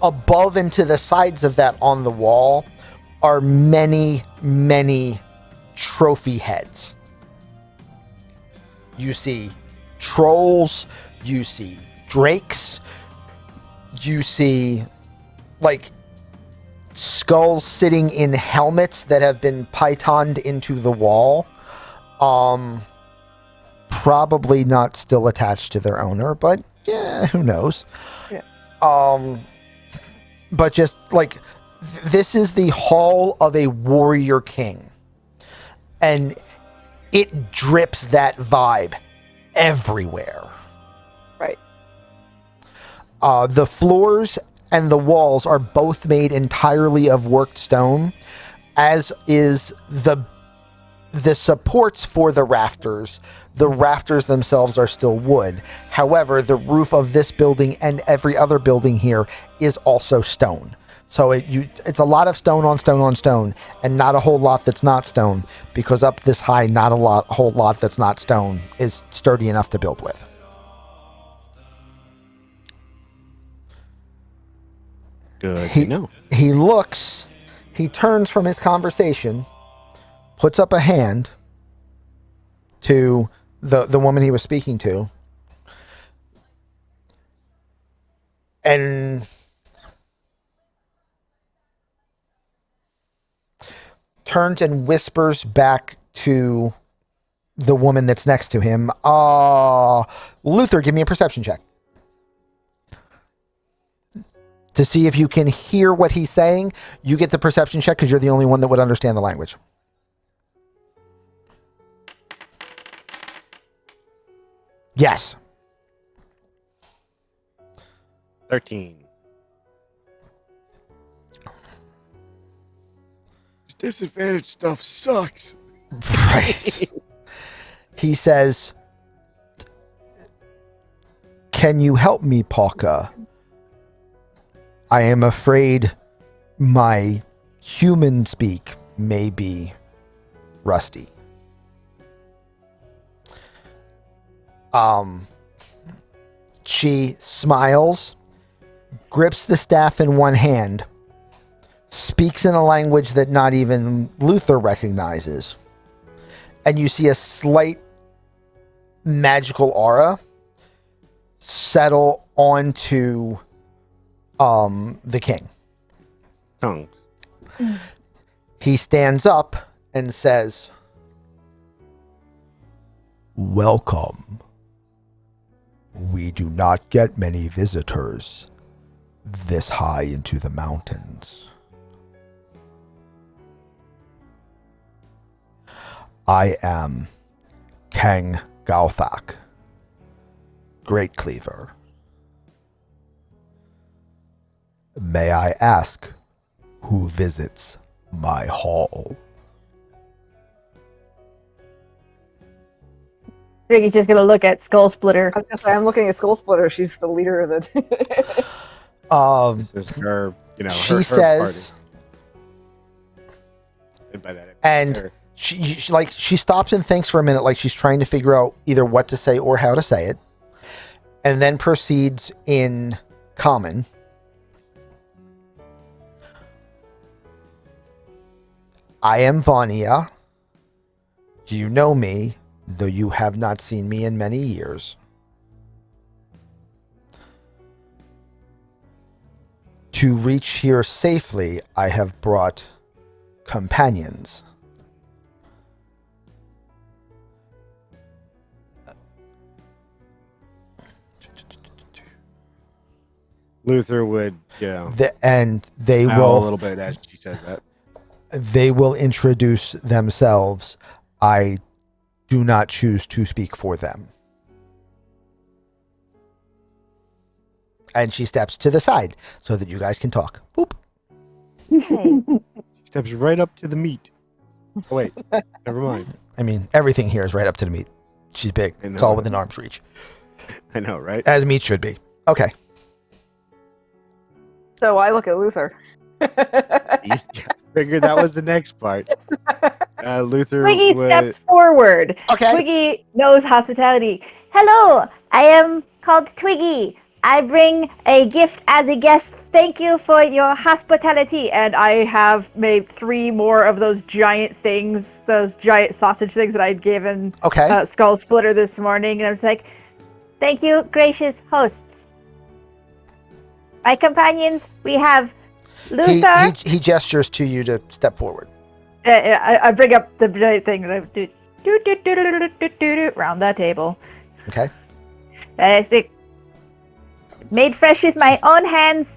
Above and to the sides of that on the wall are many, many trophy heads. You see trolls, you see drakes, you see like skulls sitting in helmets that have been pythoned into the wall. Probably not still attached to their owner, but yeah, who knows? Yes. But just like this is the hall of a warrior king, and it drips that vibe everywhere. Right. The floors and the walls are both made entirely of worked stone, as is the supports for the rafters. The rafters themselves are still wood. However, the roof of this building and every other building here is also stone. So it's a lot of stone on stone on stone, and not a whole lot that's not stone, because up this high, not a whole lot that's not stone is sturdy enough to build with. Good to know. He turns from his conversation, puts up a hand to the woman he was speaking to, and turns and whispers back to the woman that's next to him. Luther, give me a perception check to see if you can hear what he's saying. You get the perception check because you're the only one that would understand the language. Yes. 13. This disadvantaged stuff sucks. Right. He says, Can you help me, Polka? I am afraid my human speak may be rusty. She smiles, grips the staff in one hand, speaks in a language that not even Luther recognizes, and you see a slight magical aura settle onto the king. Tongues. He stands up and says, "Welcome. We do not get many visitors this high into the mountains. I am Kang Galthak, Great Cleaver. May I ask who visits my hall?" Twiggy's just gonna look at Skull Splitter. I was gonna say, I'm looking at Skull Splitter. She's the leader of the. This is her, She her says, party. And by that, I mean and her. she stops and thinks for a minute, like she's trying to figure out either what to say or how to say it, and then proceeds in common. I am Vania. You know me, though you have not seen me in many years. To reach here safely, I have brought companions. Luther would, And they bow a will little bit as she says that. they will introduce themselves. I do not choose to speak for them. And she steps to the side so that you guys can talk. Boop. She steps right up to the meat. Oh, wait. Never mind. I mean, everything here is right up to the meat. She's big. I know. It's all within arm's reach. I know, right? As meat should be. Okay. So I look at Luther. Figured that was the next part. Luther Twiggy would... steps forward. Okay. Twiggy knows hospitality. Hello, I am called Twiggy. I bring a gift as a guest. Thank you for your hospitality. And I have made 3 more of those giant things, those giant sausage things that I'd given Okay. Skull Splitter this morning. And I was like, thank you, gracious hosts. My companions, we have Luther. He gestures to you to step forward. I bring up the giant thing and I do round that table. Okay. I think made fresh with my own hands.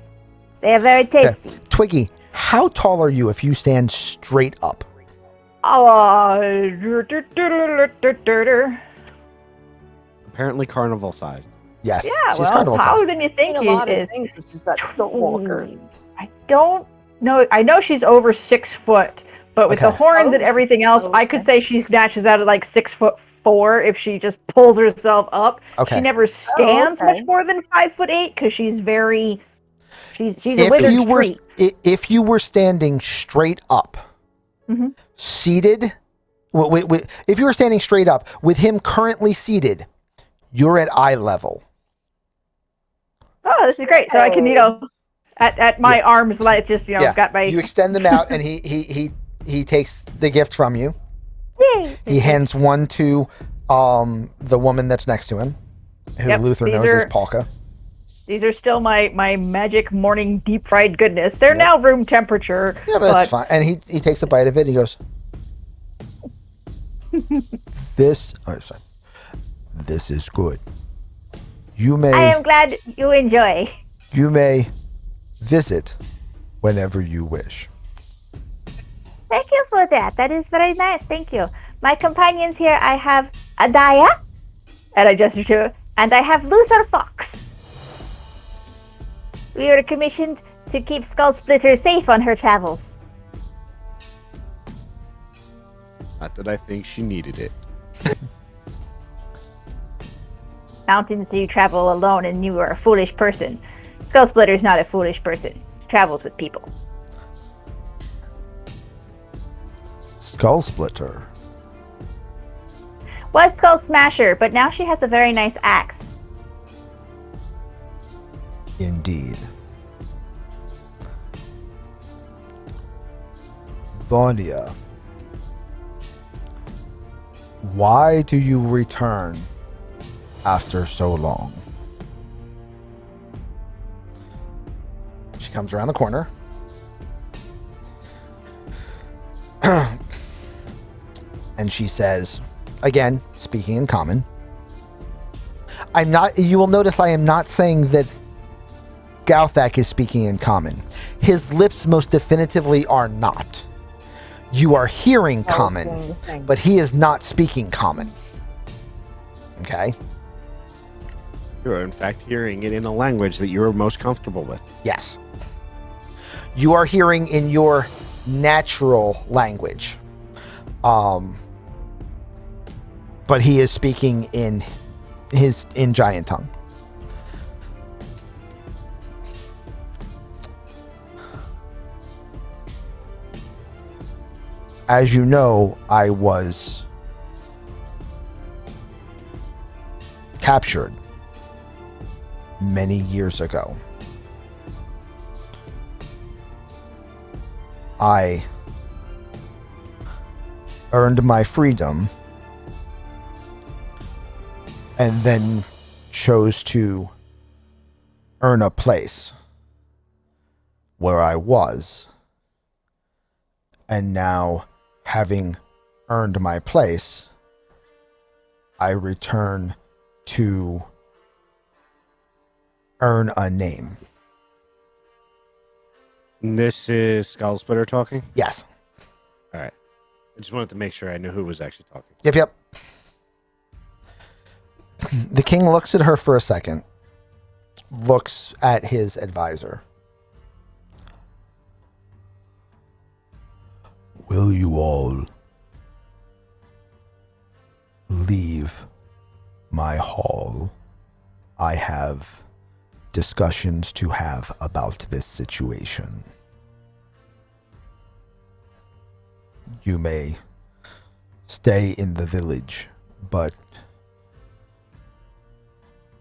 They are very tasty. Twiggy, how tall are you if you stand straight up? Apparently carnival sized. Yes. Yeah, she's well, carnival taller sized. than you think a she lot of is. things. She's got stilt walker. I don't know. I know she's over 6 foot, but with the Okay. horns and everything else, I could say she matches out at like 6'4" if she just pulls herself up. Okay. She never stands okay. much more than 5'8" because she's very. She's a If withered you were tree. if you were standing straight up, Mhm. seated, if you were standing straight up with him currently seated, you're at eye level. Oh, this is great. So I can, at my arm's length, just got my. You extend them out, and he takes the gift from you. Yay! He hands one to the woman that's next to him, who Yep, Luther these knows are- is Polka. These are still my magic morning deep fried goodness. They're Yep. now room temperature. Yeah, but that's fine. And he takes a bite of it. He goes, "This is good. You I am glad you enjoy. may visit whenever you wish." Thank you for that. That is very nice. Thank you. My companions here, I have Adaya, And I gesture to her. and I have Luther Fox. We were commissioned to keep Skull Splitter safe on her travels. Not that I think she needed it. mountains you travel alone and you are a foolish person. Skull Splitter is not a foolish person. He travels with people. Skull Splitter. Was Skull Smasher, but now she has a very nice axe. Indeed. Vondia, why do you return after so long? She comes around the corner. And she says, again, speaking in common, you will notice I am not saying that Gauthak is speaking in common. His lips most definitively are not. You are hearing common, but he is not speaking common. Okay? You are, in fact, hearing it in a language that you are most comfortable with. Yes. You are hearing in your natural language. But he is speaking in giant tongue. As you know, I was captured many years ago. I earned my freedom and then chose to earn a place where I was. And now, having earned my place, I return to earn a name. This is Skull Splitter talking? Yes. All right. I just wanted to make sure I knew who was actually talking. Yep. The king looks at her for a second, looks at his advisor. Will you all leave my hall? I have discussions to have about this situation. You may stay in the village, but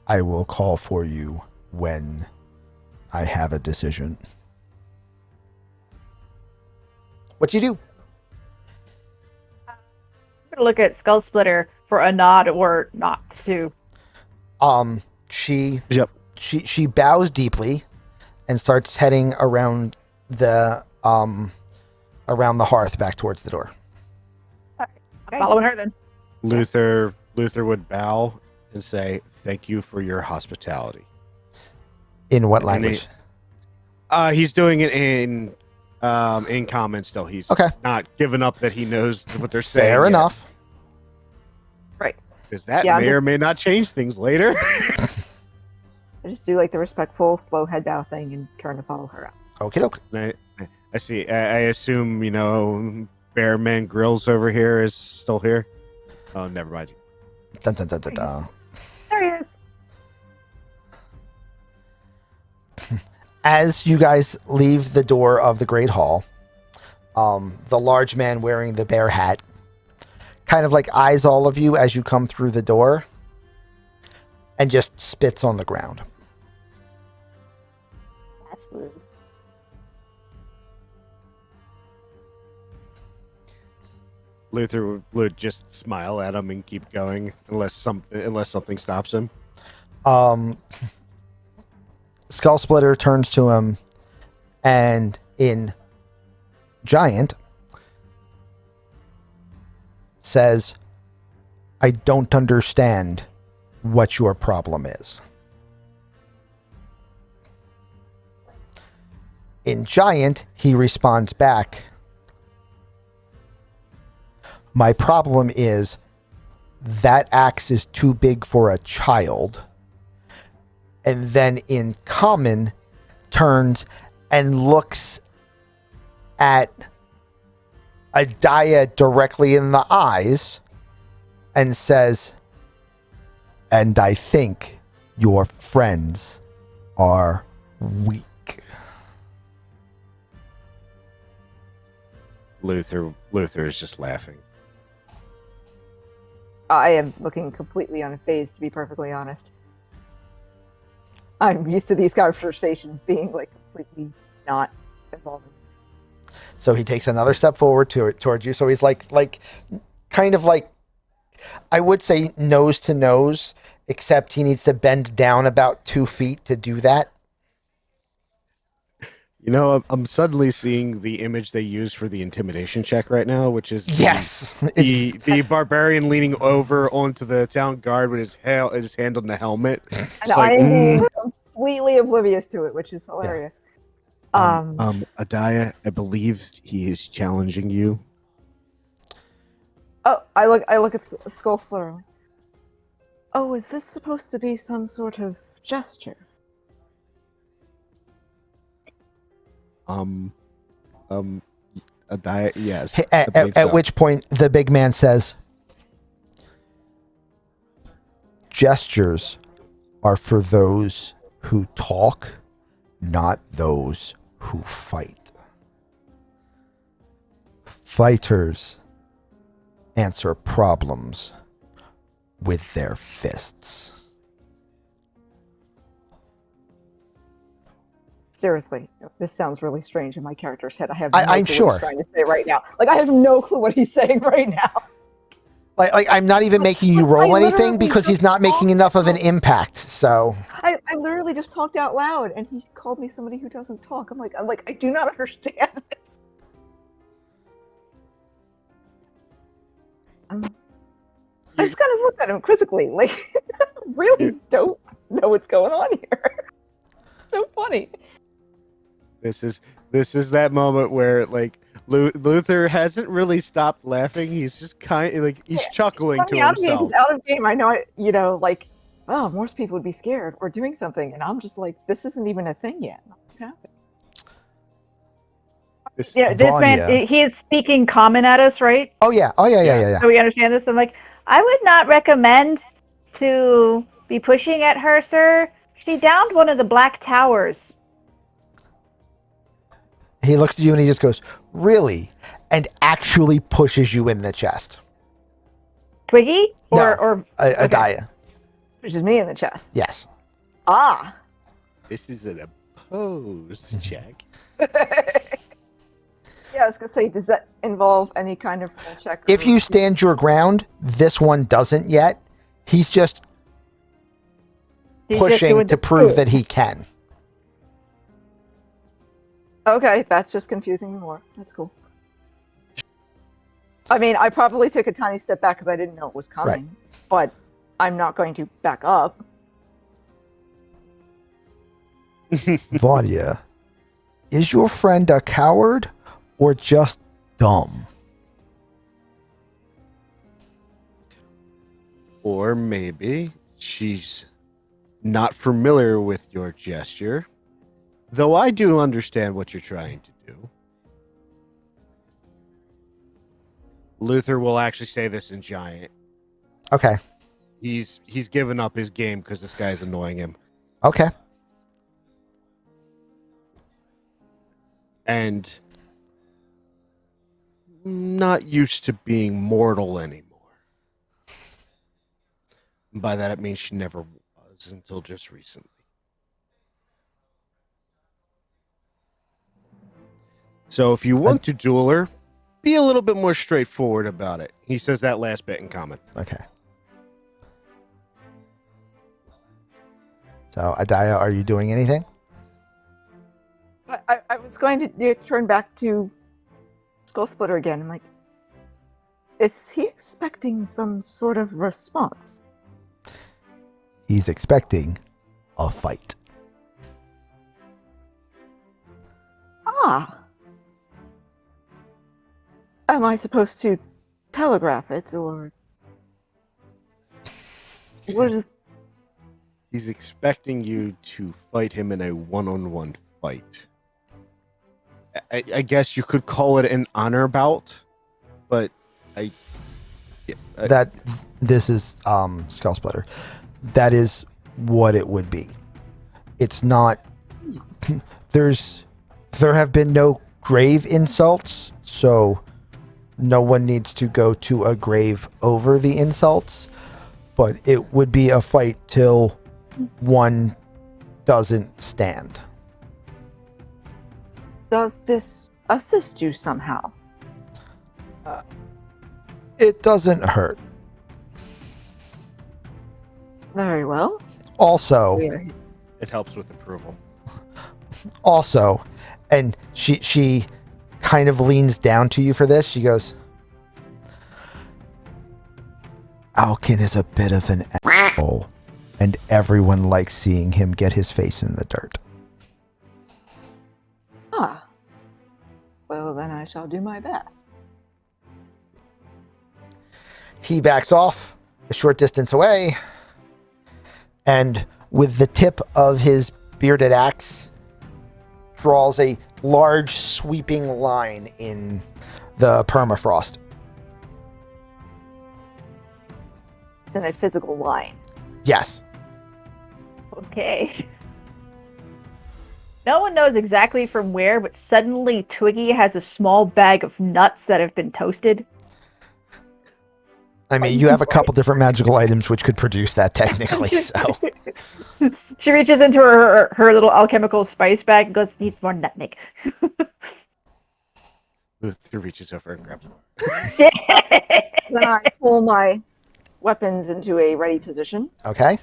I will call for you when I have a decision. What do you do? I'm gonna look at Skull Splitter for a nod or not to. She bows deeply and starts heading around the hearth back towards the door. I'm following her then. Luther would bow and say, "Thank you for your hospitality." In what language? He's doing it in common still. He's okay. Not given up that he knows what they're saying. Fair enough. Right. Because that may or may not change things later. I just do like the respectful, slow head bow thing and turn to follow her out. Okie doke. I see. I assume, Bearman Grills over here is still here. Oh, never mind. Dun, dun, dun, dun, dun. There he is. As you guys leave the door of the Great Hall, the large man wearing the bear hat kind of like eyes all of you as you come through the door and just spits on the ground. That's rude. Luther would just smile at him and keep going unless something stops him. Skull Splitter turns to him and in giant says, "I don't understand what your problem is." In giant, he responds back, "My problem is that axe is too big for a child." And then in common, turns and looks at Adaya directly in the eyes and says, And I think your friends are weak. Luther is just laughing. I am looking completely unfazed, to be perfectly honest. I'm used to these conversations being like completely not involving. So he takes another step forward towards you. So he's like kind of like, I would say nose to nose, except he needs to bend down about 2 feet to do that. You know, I'm suddenly seeing the image they use for the intimidation check right now, which is Yes. the barbarian leaning over onto the town guard with his hand on the helmet. And Just I like, am being completely oblivious to it, which is hilarious. Adaya, I believe he is challenging you. Oh, I look at Skull Splitter. Oh, is this supposed to be some sort of gesture? Adaya, yes. I At believe so. which point the big man says, gestures are for those who talk, not those who fight. Fighters answer problems with their fists. Seriously, this sounds really strange in my character's head. I have no I'm clue sure. what he's trying to say right now. Like, I have no clue what he's saying right now. Like I'm not even making you roll anything because he's not making enough of an impact. So I literally just talked out loud, and he called me somebody who doesn't talk. I'm like, I do not understand this. I just kind of looked at him quizzically, like, really don't know what's going on here. So funny. This is that moment where like Luther hasn't really stopped laughing. He's just kind of like he's chuckling to himself. He's out of game. I know it. You know, like, oh, most people would be scared or doing something, and I'm just like, this isn't even a thing yet. What's happening? This Man, he is speaking common at us, right? oh yeah. So we understand this. I'm like, I would not recommend to be pushing at her, sir. She downed one of the black towers. He looks at you and he just goes, really? And actually pushes you in the chest. Twiggy? No, Or Adaya. Which is me in the chest. Yes. Ah. This is an opposed check. Yeah, I was gonna say, does that involve any kind of roll check? If you stand your ground, this one doesn't yet. He's just pushing to prove that he can. Okay, that's just confusing me more. That's cool. I mean, I probably took a tiny step back because I didn't know it was coming, Right. but I'm not going to back up. Vaudia, is your friend a coward or just dumb? Or maybe she's not familiar with your gesture, though I do understand what you're trying to do. Luther will actually say this in Giant. Okay. He's given up his game because this guy's annoying him. Okay. And not used to being mortal anymore. And by that, it means she never was until just recently. So if you want to duel her, be a little bit more straightforward about it. He says that last bit in common. Okay. So, Adaya, are you doing anything? I was going to turn back to Skull Splitter again. I'm like, is he expecting some sort of response? He's expecting a fight. Ah. Am I supposed to telegraph it, or what is? He's expecting you to fight him in a one-on-one fight. I guess you could call it an honor bout, but This is Skull Splitter. that is what it would be. It's not. There have been no grave insults, so no one needs to go to a grave over the insults. But it would be a fight till one doesn't stand. Does this assist you somehow? It doesn't hurt. Very well. Also, It helps with approval. and she kind of leans down to you for this. She goes, Alkin is a bit of an asshole, and everyone likes seeing him get his face in the dirt. Ah. Well, then I shall do my best. He backs off a short distance away, and with the tip of his bearded axe, draws a large sweeping line in the permafrost. It's in a physical line. Yes. Okay. No one knows exactly from where, but suddenly Twiggy has a small bag of nuts that have been toasted. I mean, you have a couple different magical items which could produce that technically, so. She reaches into her little alchemical spice bag and goes, needs more nutmeg. Luther reaches over and grabs one. Then I pull my weapons into a ready position. Okay.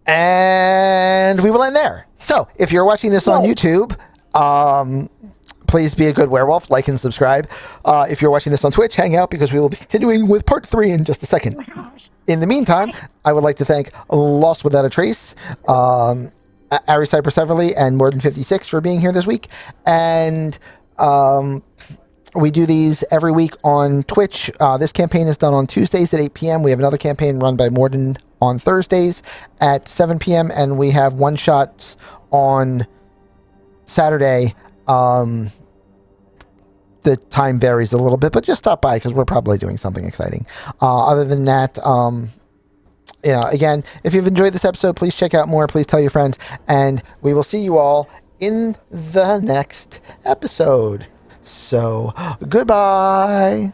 And we will end there. So, if you're watching this on YouTube, please be a good werewolf, like and subscribe. If you're watching this on Twitch, hang out because we will be continuing with part 3 in just a second. In the meantime, I would like to thank Lost Without a Trace, Ari Cypress Everly, and More Than 56 for being here this week. And we do these every week on Twitch. This campaign is done on Tuesdays at 8 p.m. We have another campaign run by Morden on Thursdays at 7 p.m. And we have one-shots on Saturday. The time varies a little bit, but just stop by because we're probably doing something exciting. Other than that, again, if you've enjoyed this episode, please check out more. Please tell your friends, and we will see you all in the next episode. So, goodbye.